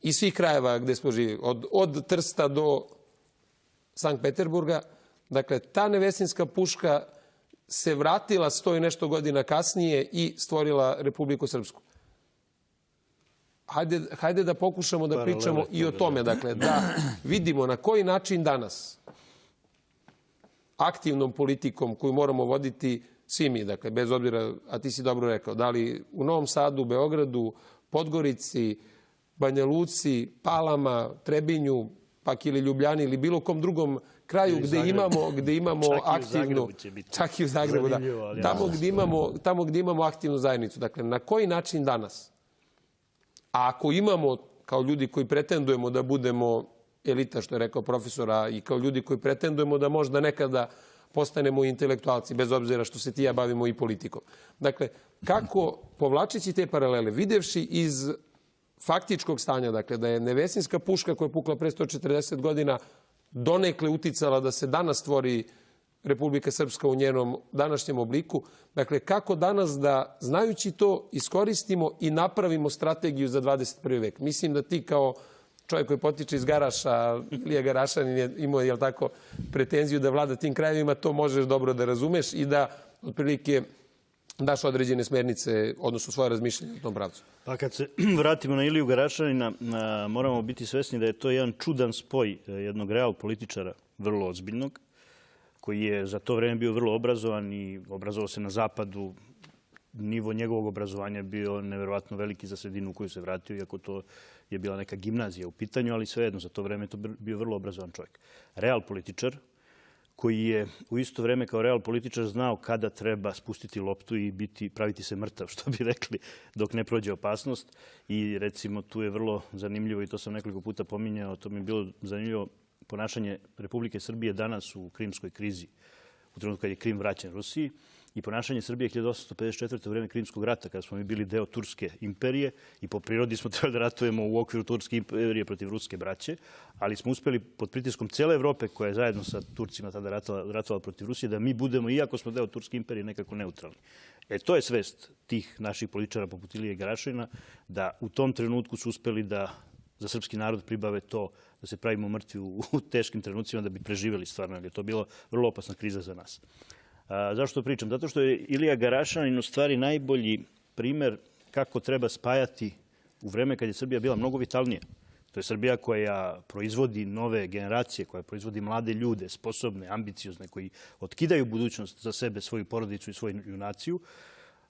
iz svih krajeva gde smo živi, od Trsta do Sankt Peterburga, dakle, ta Nevesinjska puška se vratila 100 i nešto godina kasnije i stvorila Republiku Srpsku. Hajde da pokušamo da pričamo i o tome, dakle, da vidimo na koji način danas aktivnom politikom koju moramo voditi svi mi, dakle, bez obzira, a ti si dobro rekao, da li u Novom Sadu, Beogradu, Podgorici, Banja Luci, Palama, Trebinju, pak ili Ljubljani ili bilo kom drugom kraju gde imamo aktivnu, čak i u Zagrebu, da, tamo gde imamo aktivnu zajednicu. Dakle, na koji način danas? A ako imamo, kao ljudi koji pretendujemo da budemo elita, što je rekao profesora, i kao ljudi koji pretendujemo da možda nekada postanemo intelektualci, bez obzira što se ti ja bavimo i politikom. Dakle, kako, povlačeći te paralele, videvši iz faktičkog stanja, dakle, da je Nevesinjska puška koja je pukla pre 140 godina donekle uticala da se danas stvori Republika Srpska u njenom današnjem obliku. Dakle, kako danas da, znajući to, iskoristimo i napravimo strategiju za 21. vek. Mislim da ti kao čovjek koji potiče iz Garaša, Ilija Garašanin je imao, jel tako, pretenziju da vlada tim krajevima, to možeš dobro da razumeš i da otprilike daš određene smernice, odnosno svoje razmišljanje u tom pravcu. Pa kad se vratimo na Iliju Garašanina, moramo biti svesni da je to jedan čudan spoj jednog real političara, vrlo ozbiljnog, koji je za to vreme bio vrlo obrazovan i obrazovao se na zapadu. Nivo njegovog obrazovanja je bio neverovatno veliki za sredinu u koju se vratio, iako to je bila neka gimnazija u pitanju, ali svejedno za to vreme je to bio vrlo obrazovan čovjek. Real političar koji je u isto vreme kao real političar znao kada treba spustiti loptu i praviti se mrtav, što bi rekli, dok ne prođe opasnost. I recimo tu je vrlo zanimljivo, i to sam nekoliko puta pominjao, to mi je bilo zanimljivo ponašanje Republike Srbije danas u krimskoj krizi, u trenutku kad je Krim vraćen Rusiji, i ponašanje Srbije 1854. u vreme Krimskog rata, kada smo mi bili deo Turske imperije i po prirodi smo trebali da ratujemo u okviru Turske imperije protiv ruske braće, ali smo uspeli pod pritiskom cele Evrope, koja je zajedno sa Turcima tada ratovala protiv Rusije, da mi budemo, iako smo deo Turske imperije, nekako neutralni. To je svest tih naših političara poput Ilije Garašanina, da u tom trenutku su uspeli da za srpski narod pribave to da se pravimo mrtvi u teškim trenucima da bi preživjeli stvarno, jer je to bila vrlo opasna kriza za nas. Zašto pričam? Zato što je Ilija Garašanin u stvari najbolji primer kako treba spajati u vreme kad je Srbija bila mnogo vitalnija. To je Srbija koja proizvodi nove generacije, koja proizvodi mlade ljude, sposobne, ambiciozne, koji otkidaju budućnost za sebe, svoju porodicu i svoju naciju.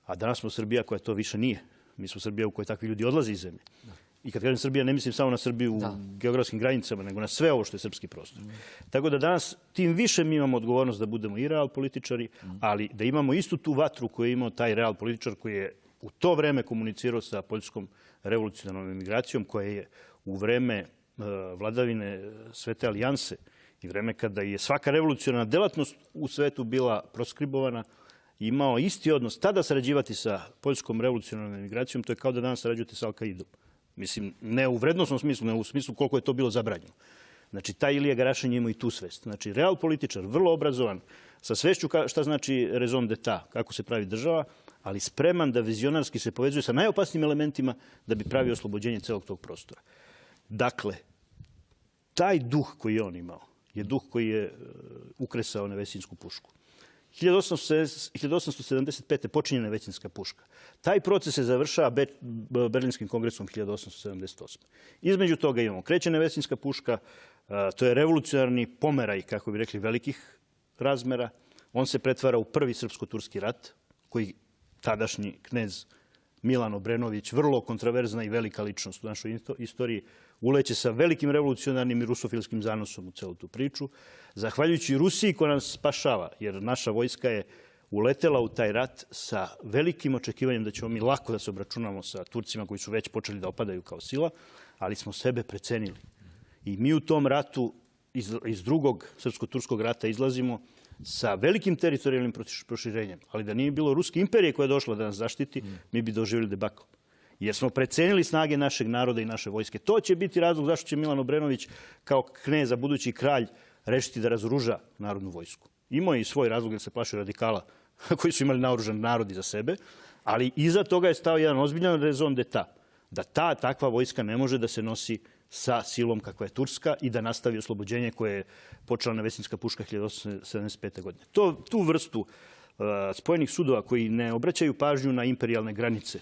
A danas smo Srbija koja to više nije. Mi smo Srbija u kojoj takvi ljudi odlaze iz zemlje. I kad kažem Srbija, ne mislim samo na Srbiju u geografskim granicama, nego na sve ovo što je srpski prostor. Tako da danas tim više mi imamo odgovornost da budemo i real političari, ali da imamo istu tu vatru koju je imao taj real političar koji je u to vreme komunicirao sa poljskom revolucionarnom emigracijom, koja je u vreme vladavine Svete alijanse i vreme kada je svaka revolucionarna delatnost u svetu bila proskribovana, imao isti odnos tada sarađivati sa poljskom revolucionarnom emigracijom, to je kao da danas sarađujete sa Al-Kaidom. Mislim, ne u vrednostnom smislu, nego u smislu koliko je to bilo zabranjeno. Znači, taj Ilija Garašanin ima i tu svest. Znači, real političar, vrlo obrazovan, sa svešću šta znači raison d'etat, kako se pravi država, ali spreman da vizionarski se povezuje sa najopasnijim elementima da bi pravio oslobođenje celog tog prostora. Dakle, taj duh koji je on imao je duh koji je ukresao Nevesinjsku pušku. 1875. počinje Nevesinjska puška. Taj proces se završava Berlinskim kongresom 1878. Između toga imamo kreće Nevesinjska puška, to je revolucionarni pomeraj, kako bi rekli, velikih razmera. On se pretvara u prvi srpsko-turski rat, koji tadašnji knez Milan Obrenović, vrlo kontraverzna i velika ličnost u našoj istoriji, uleće sa velikim revolucionarnim i rusofilskim zanosom u celu tu priču, zahvaljujući Rusiji koja nas spašava, jer naša vojska je uletela u taj rat sa velikim očekivanjem da ćemo mi lako da se obračunamo sa Turcima koji su već počeli da opadaju kao sila, ali smo sebe precenili. I mi u tom ratu, iz drugog srpsko-turskog rata, izlazimo sa velikim teritorijalnim proširenjem. Ali da nije bilo Ruske imperije koja je došla da nas zaštiti, mi bi doživjeli debakl. Jer smo precenili snage našeg naroda i naše vojske. To će biti razlog zašto će Milan Obrenović kao knez, a budući kralj, rešiti da razoruža narodnu vojsku. Imao je i svoj razlog jer se plašio radikala koji su imali naoružan narod iza sebe, ali iza toga je stao jedan ozbiljan raison d'etat, da takva vojska ne može da se nosi sa silom kakva je Turska i da nastavi oslobođenje koje je počela Nevesinjska puška 1875. godine. Tu vrstu spojenih sudova koji ne obraćaju pažnju na imperijalne granice,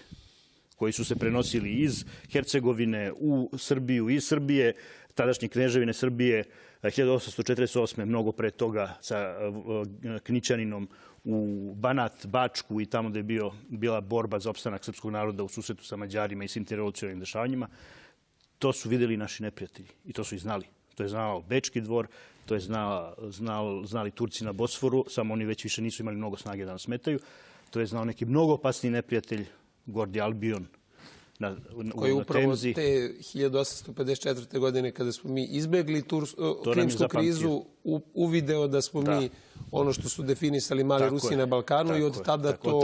koji su se prenosili iz Hercegovine u Srbiju, iz Srbije, tadašnje kneževine Srbije, 1848. mnogo pre toga sa Knićaninom u Banat, Bačku i tamo gde je bila borba za opstanak srpskog naroda u susretu sa Mađarima i svim tim revolucionarnim dešavanjima. To su videli naši neprijatelji i to su i znali. To je znao Bečki dvor, to je znali Turci na Bosforu, samo oni već više nisu imali mnogo snage da nas smetaju. To je znao neki mnogo opasniji neprijatelj, Gordi Albion, koji upravo te 1854. godine, kada smo mi izbegli Krimsku krizu, uvideo da smo mi ono što su definisali mali Rusi na Balkanu i od tada to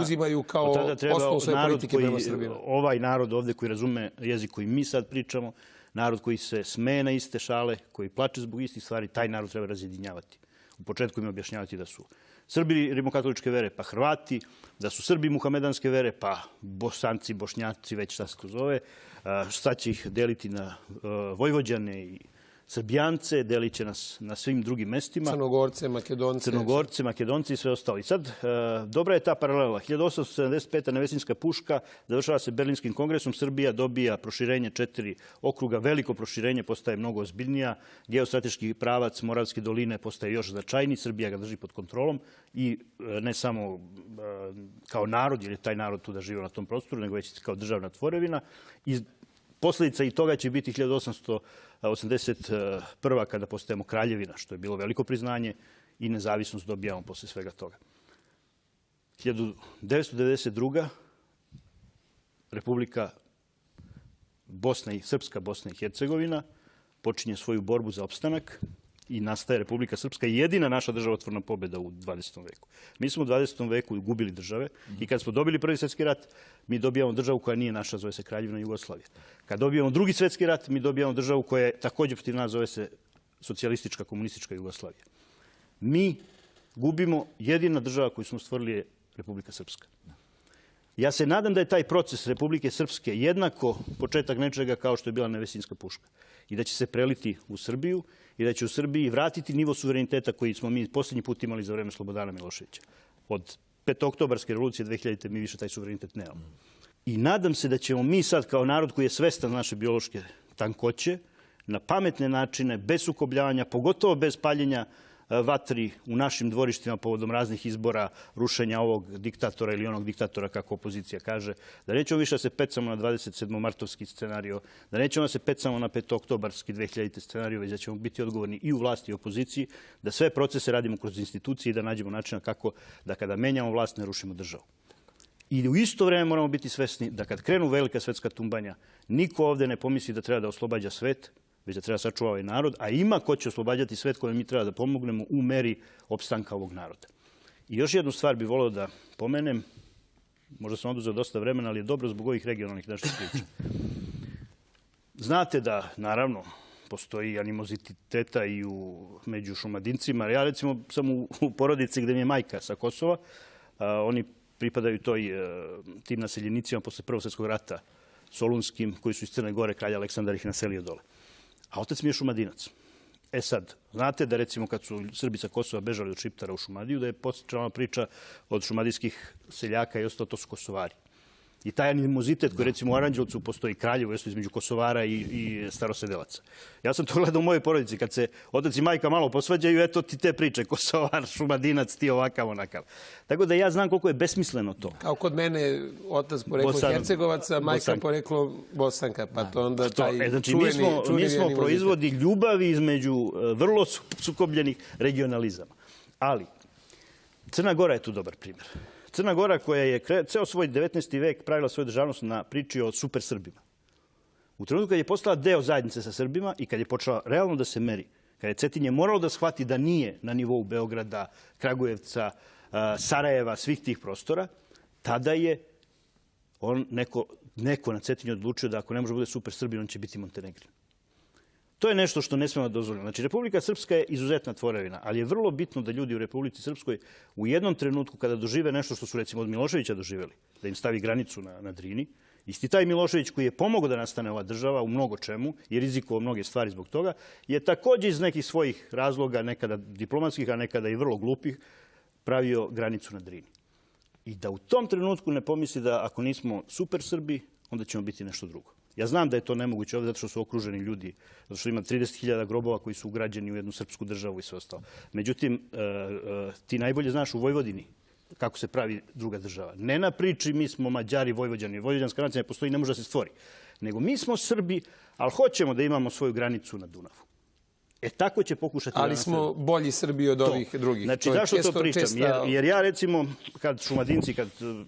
uzimaju kao osnovu svoje politike prema Srbima. Ovaj narod ovde koji razume jezik koji mi sad pričamo, narod koji se smeje na iste šale, koji plače zbog istih stvari, taj narod treba razjedinjavati. U početku im objašnjavati da su Srbi rimokatoličke vere, pa Hrvati, da su Srbi muhamedanske vere, pa Bosanci, Bošnjaci, već šta se to zove. Sad će ih deliti na Vojvođane i Srbijance, delit će nas na svim drugim mestima. Crnogorce, Makedonci i sve ostalo. I sad, dobra je ta paralela. 1875. Nevesinjska puška, završava se Berlinskim kongresom, Srbija dobija proširenje 4 okruga, veliko proširenje, postaje mnogo ozbiljnija, geostrateški pravac Moravske doline postaje još značajniji, Srbija ga drži pod kontrolom i ne samo kao narod, jer je taj narod tu da živi na tom prostoru, nego već kao državna tvorevina. Posledica i toga će biti 1881. kada postajemo kraljevina, što je bilo veliko priznanje i nezavisnost dobijamo posle svega toga. 1992. Republika Srpska Bosna i Hercegovina počinje svoju borbu za opstanak i nastaje Republika Srpska, jedina naša državotvorna pobjeda u 20. veku. Mi smo u 20. veku gubili države i kad smo dobili Prvi svjetski rat, mi dobijamo državu koja nije naša, zove se Kraljevina Jugoslavija. Kad dobijamo Drugi svjetski rat, mi dobijamo državu koja je također protiv nas, zove se socijalistička, komunistička Jugoslavija. Mi gubimo, jedina država koju smo stvorili je Republika Srpska. Ja se nadam da je taj proces Republike Srpske jednako početak nečega kao što je bila Nevesinjska puška i da će se preliti u Srbiju i da će u Srbiji vratiti nivo suvereniteta koji smo mi posljednji put imali za vreme Slobodana Miloševića. Od petooktobarske revolucije 2000. mi više taj suverenitet nemamo. I nadam se da ćemo mi sad kao narod koji je svestan naše biološke tankoće, na pametne načine, bez sukobljavanja, pogotovo bez paljenja vatri u našim dvorištima povodom raznih izbora, rušenja ovog diktatora ili onog diktatora, kako opozicija kaže, da nećemo više da se pecamo na 27. martovski scenario, da nećemo da se pecamo na petooktobarski 2000. scenario, već da ćemo biti odgovorni i u vlasti i u opoziciji, da sve procese radimo kroz institucije i da nađemo načina kako da kada menjamo vlast ne rušimo državu. I u isto vreme moramo biti svesni da kad krenu velika svetska tumbanja, niko ovde ne pomisli da treba da oslobađa svet, već da treba sačuvati ovaj narod, a ima ko će oslobađati svet kojem mi treba da pomognemo u meri opstanka ovog naroda. I još jednu stvar bih voleo da pomenem, možda sam oduzeo dosta vremena, ali je dobro zbog ovih regionalnih naših priča. Znate da, naravno, postoji animoziteta i među Šumadincima. Ja recimo sam u porodici gde mi je majka sa Kosova. Oni pripadaju tim naseljenicima posle Prvog svjetskog rata Solunskim, koji su iz Crne Gore, kralj Aleksandar ih naselio dole. A otac mi je Šumadinac. E sad, znate da recimo kad su Srbi sa Kosova bežali od Šiptara u Šumadiju, da je počela priča od šumadijskih seljaka i ostalo, to su Kosovari. I taj animozitet koji recimo u Aranđelovcu postoji Kraljevo, između Kosovara i Starosedelaca. Ja sam to gledao u mojoj porodici, kad se otac i majka malo posvađaju, eto ti te priče, Kosovar, Šumadinac, ti ovakav, onakav. Tako da ja znam koliko je besmisleno to. Kao kod mene otac poreklo Hercegovaca, majka poreklo Bosanka, pa to onda taj čuveni mi smo proizvodi ljubavi između vrlo sukobljenih regionalizama. Ali, Crna Gora je tu dobar primjer. Crna Gora koja je ceo svoj 19. vek pravila svoju državnost na priči o super Srbima. U trenutku kad je postala deo zajednice sa Srbima i kad je počela realno da se meri, kad je Cetinje moralo da shvati da nije na nivou Beograda, Kragujevca, Sarajeva, svih tih prostora, tada je neko na Cetinju odlučio da ako ne može bude super Srbin, on će biti Montenegrin. To je nešto što ne smemo da dozvolimo. Znači, Republika Srpska je izuzetna tvorevina, ali je vrlo bitno da ljudi u Republici Srpskoj u jednom trenutku kada dožive nešto što su recimo od Miloševića doživjeli, da im stavi granicu na Drini, isti taj Milošević koji je pomogao da nastane ova država u mnogo čemu i rizikovao mnoge stvari zbog toga, je također iz nekih svojih razloga, nekada diplomatskih, a nekada i vrlo glupih, pravio granicu na Drini. I da u tom trenutku ne pomisli da ako nismo super Srbi, onda ćemo biti nešto drugo. Ja znam da je to nemoguće ovdje zato što su okruženi ljudi, zato što ima 30.000 grobova koji su ugrađeni u jednu srpsku državu i sve ostalo. Međutim, ti najbolje znaš u Vojvodini kako se pravi druga država. Ne na priči mi smo Mađari, Vojvođani. Vojvođanska nacija ne postoji, ne može da se stvori. Nego mi smo Srbi, ali hoćemo da imamo svoju granicu na Dunavu. Tako će pokušati. Ali smo bolji Srbiji od ovih drugih. Znači, zašto to pričam? Jer ja, recimo, kad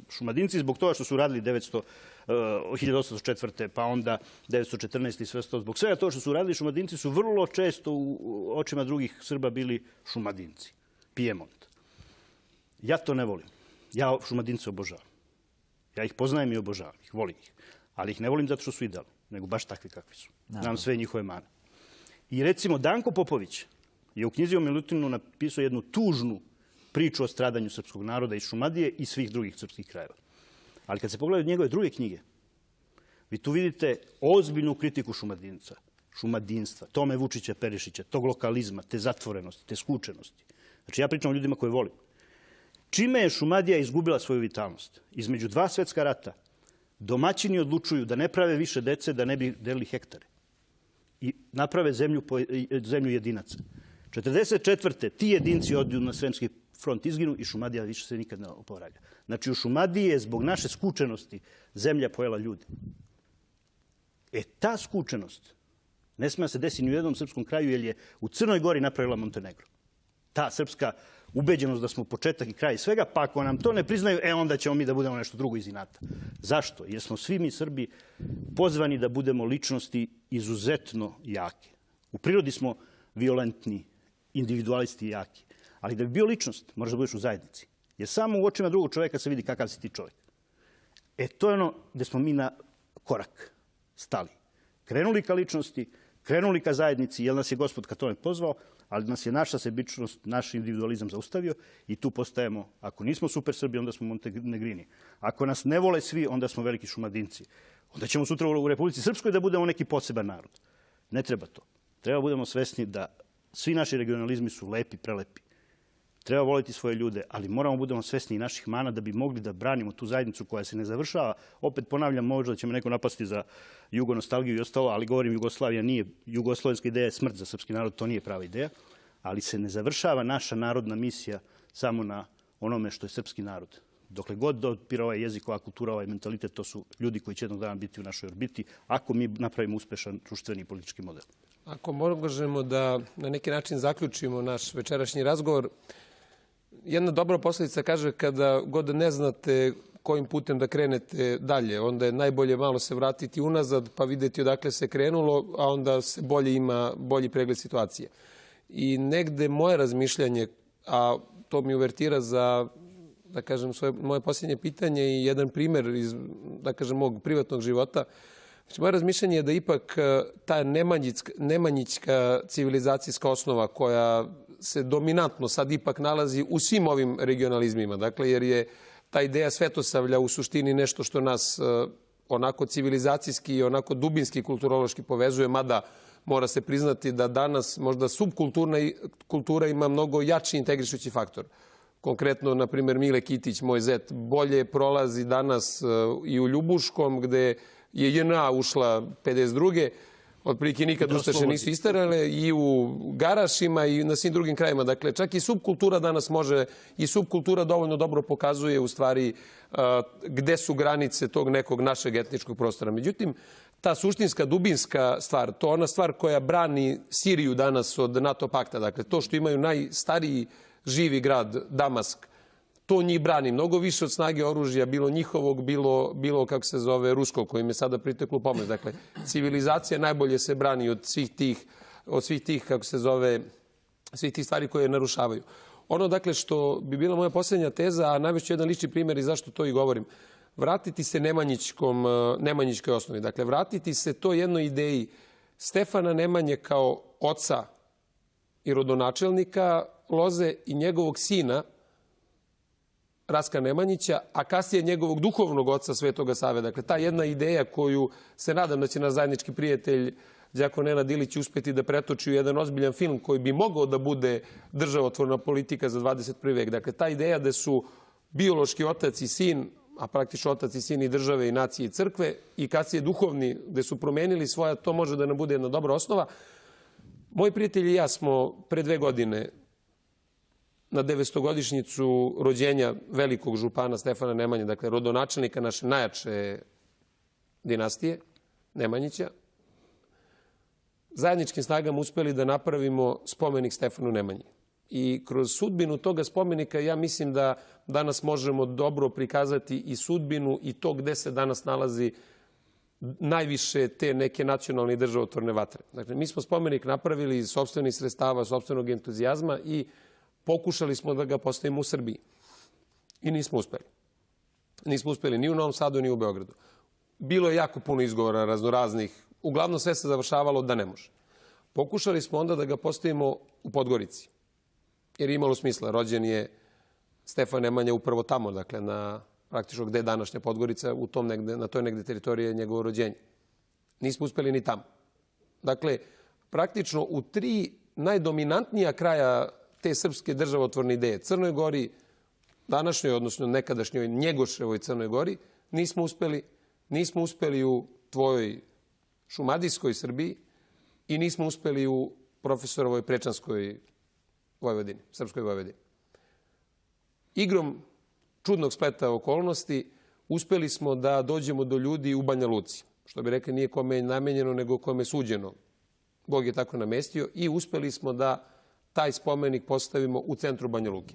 Šumadinci zbog toga što su radili 1804. pa onda 914. i sve to, zbog svega toga što su radili, Šumadinci su vrlo često u očima drugih Srba bili Šumadinci. Pijemont. Ja to ne volim. Ja Šumadince obožavam. Ja ih poznajem i obožavam ih, volim ih. Ali ih ne volim zato što su idealni, nego baš takvi kakvi su. Znam sve njihove mane. I recimo Danko Popović je u knjizi o Milutinu napisao jednu tužnu priču o stradanju srpskog naroda iz Šumadije i svih drugih srpskih krajeva. Ali kad se pogledaju njegove druge knjige, vi tu vidite ozbiljnu kritiku šumadinstva, Tome Vučića Perišića, tog lokalizma, te zatvorenosti, te skučenosti. Znači ja pričam o ljudima koje volim. Čime je Šumadija izgubila svoju vitalnost? Između dva svetska rata domaćini odlučuju da ne prave više dece, da ne bi delili hektare. I naprave zemlju jedinaca. 1944. ti jedinci odu na Sremski front, izginu i Šumadija više se nikad ne oporavlja. Znači u Šumadiji je zbog naše skučenosti zemlja pojela ljude. Ta skučenost ne smije se desiti ni u jednom srpskom kraju jer je u Crnoj Gori napravila Montenegro. Ta srpska ubeđenost da smo početak i kraj svega, pa ako nam to ne priznaju, onda ćemo mi da budemo nešto drugo iz inata. Zašto? Jer smo svi mi Srbi pozvani da budemo ličnosti izuzetno jake. U prirodi smo violentni, individualisti i jaki. Ali da bi bio ličnost, moraš da budeš u zajednici. Jer samo u očima drugog čoveka se vidi kakav si ti čovjek. To je ono gde smo mi na korak stali. Krenuli ka ličnosti, krenuli ka zajednici, jer nas je Gospod ka tome pozvao, ali nas je naša sebičnost, naš individualizam zaustavio i tu postajemo, ako nismo super Srbi, onda smo Montenegrini. Ako nas ne vole svi, onda smo veliki Šumadinci. Onda ćemo sutra u Republici Srpskoj da budemo neki poseban narod. Ne treba to. Treba budemo svesni da svi naši regionalizmi su lepi, prelepi. Treba voliti svoje ljude, ali moramo budemo svesni i naših mana da bi mogli da branimo tu zajednicu koja se ne završava. Opet ponavljam, možda će me neko napasti za jugonostalgiju i ostalo, ali govorim Jugoslavija nije, jugoslovenska ideja je smrt za srpski narod, to nije prava ideja, ali se ne završava naša narodna misija samo na onome što je srpski narod. Dokle god dopire ovaj jezik, ova kultura, ovaj mentalitet, to su ljudi koji će jednog dana biti u našoj orbiti, ako mi napravimo uspešan društveni i politički model. Ako možemo da na neki način zaključimo naš večerašnji razgovor, jedna dobra posljedica kaže kada god ne znate kojim putem da krenete dalje, onda je najbolje malo se vratiti unazad pa vidjeti odakle se krenulo, a onda se ima bolji pregled situacije. I negde moje razmišljanje, a to mi uvertira za, da kažem, moje posljednje pitanje i jedan primer iz, da kažem, mog privatnog života. Znači, moje razmišljanje je da ipak ta nemanjićka civilizacijska osnova koja se dominantno sad ipak nalazi u svim ovim regionalizmima. Dakle, jer je ta ideja svetosavlja u suštini nešto što nas onako civilizacijski i onako dubinski kulturološki povezuje, mada mora se priznati da danas možda subkultura ima mnogo jači integrišući faktor. Konkretno, na primjer, Mile Kitić, moj zet, bolje prolazi danas i u Ljubuškom, gde je JNA ušla 52. Otprilike nikad Ustaše nisu istarale, i u Garašima i na svim drugim krajima. Dakle, čak i subkultura danas može, i subkultura dovoljno dobro pokazuje u stvari gde su granice tog nekog našeg etničkog prostora. Međutim, ta suštinska, dubinska stvar, to je ona stvar koja brani Siriju danas od NATO pakta. Dakle, to što imaju najstariji živi grad, Damask, to njih brani mnogo više od snage oružja, bilo njihovog, bilo kako se zove, ruskog, kojim je sada priteklo pomoć. Dakle, civilizacija najbolje se brani od svih tih, kako se zove, svih tih stvari koje je narušavaju. Ono, dakle, što bi bila moja posljednja teza, a navešću jedan lični primjer i zašto to i govorim, vratiti se nemanjićkoj osnovi. Dakle, vratiti se to jednoj ideji Stefana Nemanje kao oca i rodonačelnika Loze i njegovog sina, Rastka Nemanjića, a kasnije njegovog duhovnog oca Svetoga Save. Dakle, ta jedna ideja koju se nadam da će naš zajednički prijatelj đakon Nenad Ilić uspeti da pretoči u jedan ozbiljan film koji bi mogao da bude državotvorna politika za 21. vek. Dakle, ta ideja da su biološki otac i sin, a praktično otac i sin i države i nacije i crkve, i kasnije duhovni, gde su promenili svoja, to može da nam bude jedna dobra osnova. Moji prijatelji i ja smo pre 2 godine na 900-godišnjicu rođenja velikog župana Stefana Nemanje, dakle rodonačelnika naše najjače dinastije, Nemanjića, zajedničkim snagama uspeli da napravimo spomenik Stefanu Nemanji. I kroz sudbinu toga spomenika ja mislim da danas možemo dobro prikazati i sudbinu i to gde se danas nalazi najviše te neke nacionalne i državotvorne vatre. Dakle, mi smo spomenik napravili iz sopstvenih sredstava, sopstvenog entuzijazma i pokušali smo da ga postavimo u Srbiji. I nismo uspeli. Nismo uspeli ni u Novom Sadu, ni u Beogradu. Bilo je jako puno izgovora raznoraznih. Uglavnom sve se završavalo da ne može. Pokušali smo onda da ga postavimo u Podgorici. Jer je imalo smisla. Rođen je Stefan Nemanja upravo tamo, dakle, na praktično gde je današnja Podgorica, na toj negde teritoriji je njegovo rođenje. Nismo uspeli ni tamo. Dakle, praktično u 3 najdominantnija kraja te srpske državotvorne ideje, Crnoj Gori, današnjoj, odnosno nekadašnjoj Njegoševoj Crnoj Gori, nismo uspeli. Nismo uspeli u tvojoj šumadijskoj Srbiji i nismo uspeli u profesorovoj Prečanskoj Vojvodini, Srpskoj Vojvodini. Igrom čudnog spleta okolnosti uspeli smo da dođemo do ljudi u Banja Luci. Što bi rekli, nije kome je namenjeno, nego kome je suđeno. Bog je tako namestio i uspeli smo da taj spomenik postavimo u centru Banja Luke.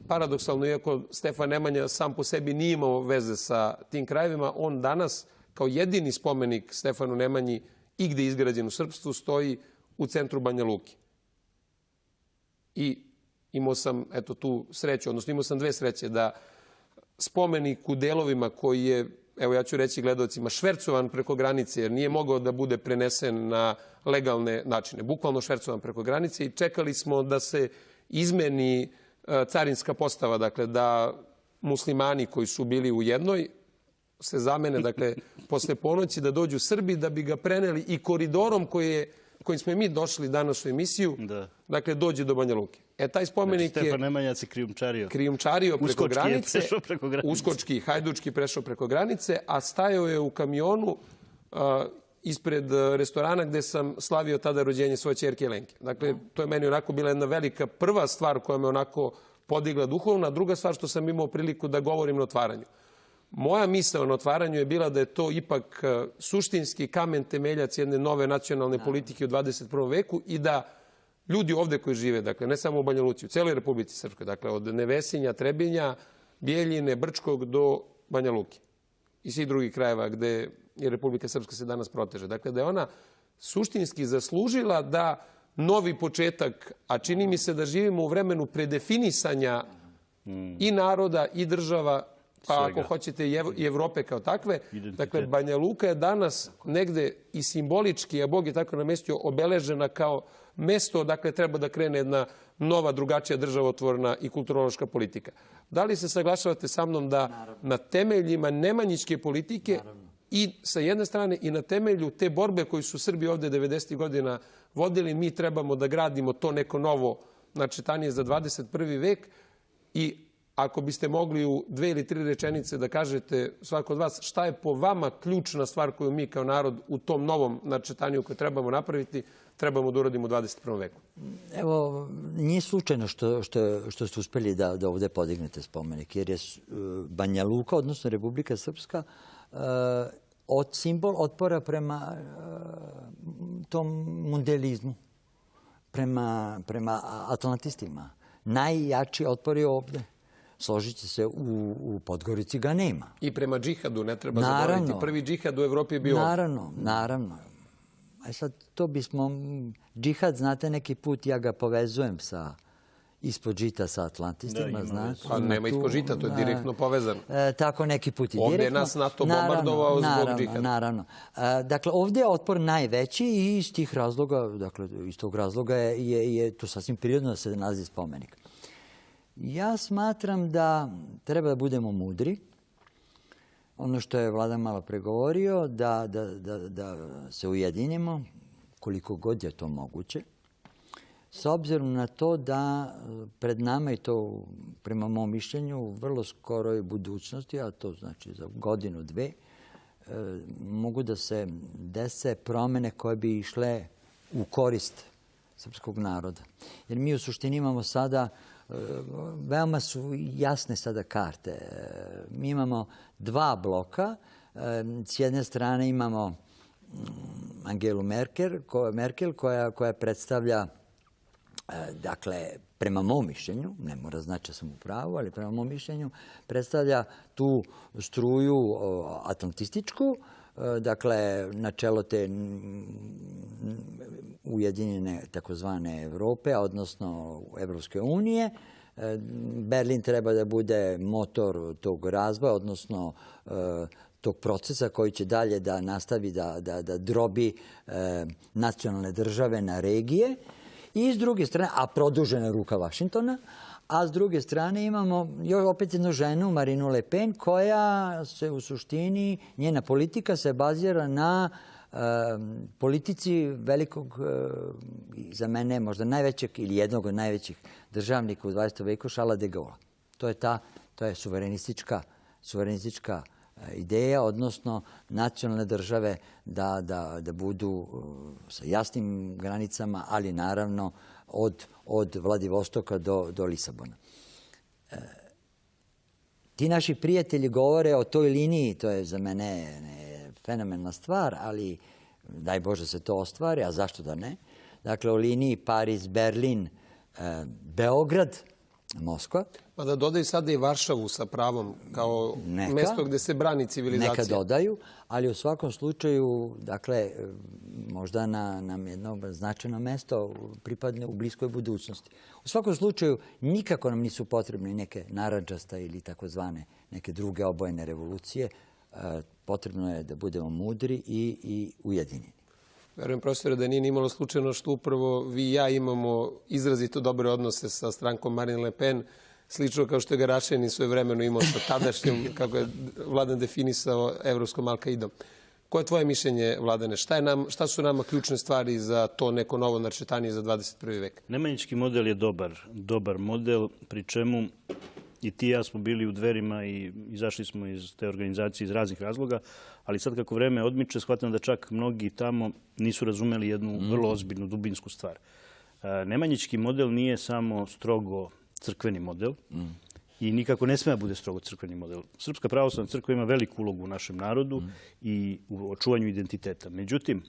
Paradoksalno, iako Stefan Nemanja sam po sebi nije imao veze sa tim krajevima, on danas kao jedini spomenik Stefanu Nemanji igde izgrađen u srpstvu stoji u centru Banja Luke. I imao sam tu sreću, odnosno imao sam 2 sreće da spomenik u delovima koji je, evo ja ću reći gledalcima, švercovan preko granice, jer nije mogao da bude prenesen na legalne načine. Bukvalno švercovan preko granice i čekali smo da se izmeni carinska postava, dakle da muslimani koji su bili u jednoj se zamene, dakle, posle ponoći da dođu Srbi da bi ga preneli i koridorom kojim smo i mi došli danas u emisiju, dakle, dođe do Banja Luke. Taj spomenik je... Stefan Nemanja se krijumčario. Krijumčario preko granice. Preko granice. Uskočki, hajdučki prešao preko granice, a stajao je u kamionu ispred restorana gde sam slavio tada rođenje svoje ćerke Jelenke. Dakle, to je meni onako bila jedna velika prva stvar koja me onako podigla duhovno, a druga stvar što sam imao priliku da govorim na otvaranju. Moja misao na otvaranju je bila da je to ipak suštinski kamen temeljac jedne nove nacionalne politike u 21. veku i da ljudi ovde koji žive, dakle, ne samo u Banja Luci, u celoj Republici Srpskoj, dakle, od Nevesinja, Trebinja, Bijeljine, Brčkog do Banja Luke i svih drugih krajeva gde je Republika Srpska se danas proteže. Dakle, da je ona suštinski zaslužila da novi početak, a čini mi se da živimo u vremenu predefinisanja i naroda i država, pa ako hoćete i Evrope kao takve. Dakle, Banja Luka je danas negde i simbolički, a Bog je tako namestio, obeležena kao mesto odakle treba da krene jedna nova, drugačija državotvorna i kulturološka politika. Da li se saglašavate sa mnom da na temeljima nemanjičke politike i sa jedne strane i na temelju te borbe koju su Srbi ovde 90. godina vodili, mi trebamo da gradimo to neko novo načetanje za 21. vek i ako biste mogli u 2 ili 3 rečenice da kažete svako od vas šta je po vama ključna stvar koju mi kao narod u tom novom načetanju koje trebamo napraviti, trebamo da uradimo u 21. veku? Evo, nije slučajno što ste uspeli da ovde podignete spomenik, jer je Banja Luka, odnosno Republika Srpska, simbol otpora prema tom mundializmu, prema atlantistima. Najjači otpor je ovde. Složit će se, u Podgorici ga nema. I prema džihadu, ne treba zaboraviti. Prvi džihad u Evropi je bio ovde. Naravno. A sad, to bismo... Džihad, znate, neki put ja ga povezujem ispod žita sa atlantistima, znate. Pa nema ispod žita, to je direktno povezano. Tako, neki put i direktno. Ovde je nas NATO bombardovao zbog džihada. Naravno. Dakle, ovde je otpor najveći i iz tih razloga, dakle, iz tog razloga je to sasvim prirodno da se nalazi spomenik. Ja smatram da treba da budemo mudri. Ono što je Vladan malo pregovorio, da se ujedinimo koliko god je to moguće. S obzirom na to da pred nama, i to prema mom mišljenju, u vrlo skoroj budućnosti, a to znači za 1-2, mogu da se dese promene koje bi išle u korist srpskog naroda. Jer mi u suštini imamo sada, veoma su jasne sada karte. Mi imamo 2 bloka. S jedne strane imamo Angelu Merkel koja predstavlja, dakle, prema mom mišljenju, ne mora znači da sam u pravu, ali prema mom mišljenju, predstavlja tu struju atlantističku, dakle, načelo te ujedinjene takozvane Evrope, odnosno Evropske unije. Berlin treba da bude motor tog razvoja, odnosno tog procesa koji će dalje da nastavi da drobi nacionalne države na regije. I s druge strane, a produžena ruka Vašingtona, a s druge strane imamo još opet jednu ženu, Marinu Le Pen, koja se u suštini, njena politika se bazira na politici velikog, za mene možda najvećeg ili jednog od najvećih državnika u 20. veku, Charlesa de Gaulle. To je suverenistička ideja, odnosno nacionalne države da budu sa jasnim granicama, ali naravno od Vladivostoka do Lisabona. Ti naši prijatelji govore o toj liniji, to je za mene fenomenalna stvar, ali daj Bože se to ostvari, a zašto da ne? Dakle, o liniji Pariz, Berlin, Beograd, Moskva. Pa da dodaju sada i Varšavu sa pravom kao mesto gde se brani civilizacija. Neka dodaju, ali u svakom slučaju, dakle, možda nam jedno značajno mesto pripadne u bliskoj budućnosti. U svakom slučaju, nikako nam nisu potrebne neke narandžasta ili takozvane neke druge obojene revolucije. Potrebno je da budemo mudri i ujedinjeni. Verujem, profesore, da nije ni imalo slučajno što upravo vi i ja imamo izrazito dobre odnose sa strankom Marine Le Pen, slično kao što je Garašanin svojevremeno imao sa tadašnjom, kako je Vladan definisao, evropskom Al-Kaidom. Koje je tvoje mišljenje, Vladane? Šta su nama ključne stvari za to neko novo načetanje za 21. vek? Nemanjički model je dobar model, pri čemu i ti i ja smo bili u Dverima i izašli smo iz te organizacije iz raznih razloga, ali sad kako vreme odmiče, shvatam da čak mnogi tamo nisu razumeli jednu vrlo ozbiljnu, dubinsku stvar. Nemanjički model nije samo strogo crkveni model i nikako ne sme da bude strogo crkveni model. Srpska pravoslavna crkva ima veliku ulogu u našem narodu i u očuvanju identiteta. Međutim,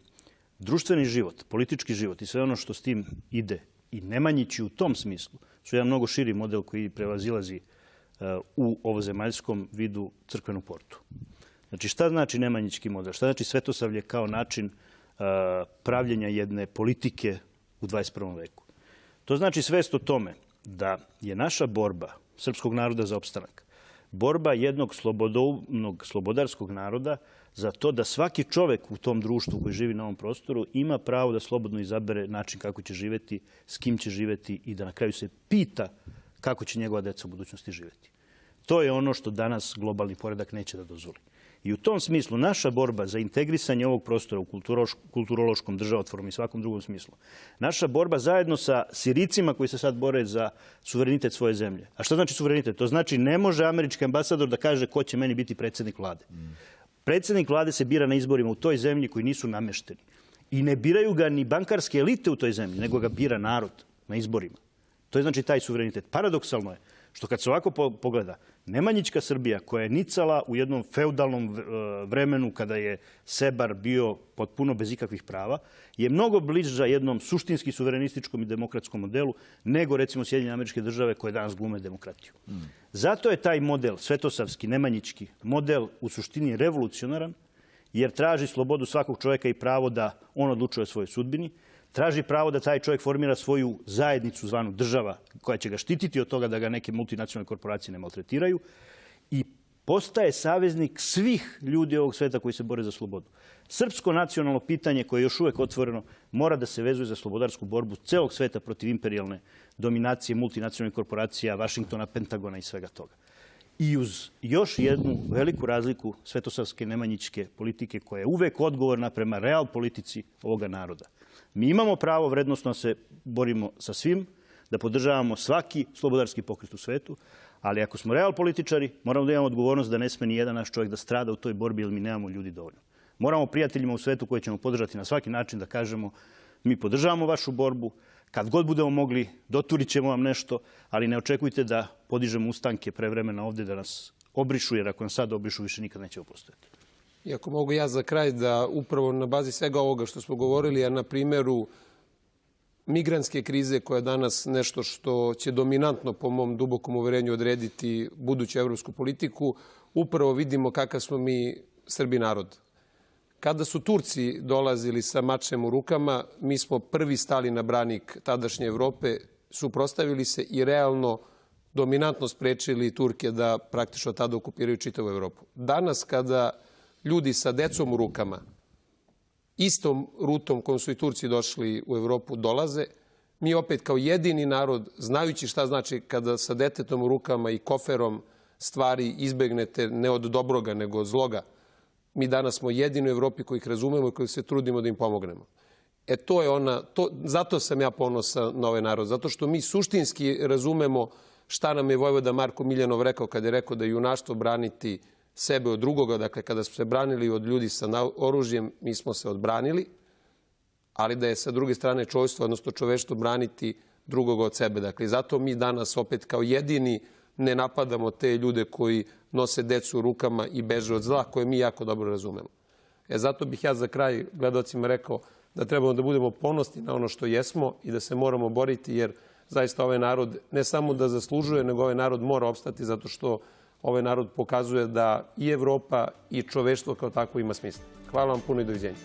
društveni život, politički život i sve ono što s tim ide i Nemanjići u tom smislu su jedan mnogo širi model koji prevazilazi u ovozemaljskom vidu crkvenu portu. Znači, šta znači nemanjički model? Šta znači svetosavlje kao način pravljenja jedne politike u 21. veku? To znači svest o tome da je naša borba srpskog naroda za opstanak, borba jednog slobodarskog naroda za to da svaki čovek u tom društvu koji živi na ovom prostoru ima pravo da slobodno izabere način kako će živeti, s kim će živeti i da na kraju se pita kako će njegova deca u budućnosti živeti. To je ono što danas globalni poredak neće da dozvoli. I u tom smislu naša borba za integrisanje ovog prostora u kulturološkom, državotvornom i svakom drugom smislu, naša borba zajedno sa Sirijcima koji se sad bore za suverenitet svoje zemlje. A šta znači suverenitet? To znači ne može američki ambasador da kaže ko će meni biti predsjednik vlade. Predsjednik vlade se bira na izborima u toj zemlji koji nisu namešteni. I ne biraju ga ni bankarske elite u toj zemlji, nego ga bira narod na izborima. To je znači taj suverenitet. Paradoksalno je što kad se ovako pogleda, Nemanjička Srbija koja je nicala u jednom feudalnom vremenu kada je Sebar bio potpuno bez ikakvih prava, je mnogo bliža jednom suštinski suverenističkom i demokratskom modelu nego recimo Sjedinjene Američke Države koje danas glume demokratiju. Zato je taj model, svetosavski, nemanjički model u suštini revolucionaran jer traži slobodu svakog čovjeka i pravo da on odlučuje o svojoj sudbini, traži pravo da taj čovjek formira svoju zajednicu zvanu država koja će ga štititi od toga da ga neke multinacionalne korporacije ne maltretiraju i postaje saveznik svih ljudi ovog sveta koji se bore za slobodu. Srpsko nacionalno pitanje koje je još uvek otvoreno mora da se vezuje za slobodarsku borbu celog sveta protiv imperijalne dominacije multinacionalnih korporacija, Vašingtona, Pentagona i svega toga. I uz još jednu veliku razliku svetosavske nemanjičke politike koja je uvek odgovorna prema real politici ovoga naroda. Mi imamo pravo vrednostno da se borimo sa svim, da podržavamo svaki slobodarski pokret u svetu, ali ako smo real političari, moramo da imamo odgovornost da ne sme ni jedan naš čovjek da strada u toj borbi jer mi nemamo ljudi dovoljno. Moramo prijateljima u svetu koje ćemo podržati na svaki način da kažemo mi podržavamo vašu borbu, kad god budemo mogli doturit ćemo vam nešto, ali ne očekujte da podižemo ustanke pre vremena ovdje da nas obrišu, jer ako nas sad obrišu više nikad nećemo postojati. I ako mogu ja za kraj da upravo na bazi svega ovoga što smo govorili, a na primjeru migrantske krize koja je danas nešto što će dominantno po mom dubokom uverenju odrediti buduću evropsku politiku, upravo vidimo kakav smo mi Srbi narod. Kada su Turci dolazili sa mačem u rukama, mi smo prvi stali na branik tadašnje Evrope, suprotstavili se i realno dominantno sprečili Turke da praktično tada okupiraju čitavu Evropu. Danas kada ljudi sa decom u rukama, istom rutom kojom su i Turci došli u Evropu dolaze, mi opet kao jedini narod, znajući šta znači kada sa detetom u rukama i koferom stvari izbegnete ne od dobroga nego od zloga, mi danas smo jedini u Evropi koji ih razumemo i koji se trudimo da im pomognemo. To je zato sam ja ponosan na ovaj narod, zato što mi suštinski razumemo šta nam je vojvoda Marko Miljanov rekao kada je rekao da je junaštvo braniti sebe od drugoga. Dakle, kada smo se branili od ljudi sa oružjem, mi smo se odbranili, ali da je sa druge strane čovjštvo, odnosno čoveštvo, braniti drugoga od sebe. Dakle, zato mi danas opet kao jedini ne napadamo te ljude koji nose decu u rukama i beže od zla, koje mi jako dobro razumemo. Zato bih ja za kraj gledalcima rekao da trebamo da budemo ponosni na ono što jesmo i da se moramo boriti, jer zaista ovaj narod ne samo da zaslužuje, nego ovaj narod mora opstati zato što ovaj narod pokazuje da i Evropa i čoveštvo kao takvo ima smisla. Hvala vam puno i doviđenja.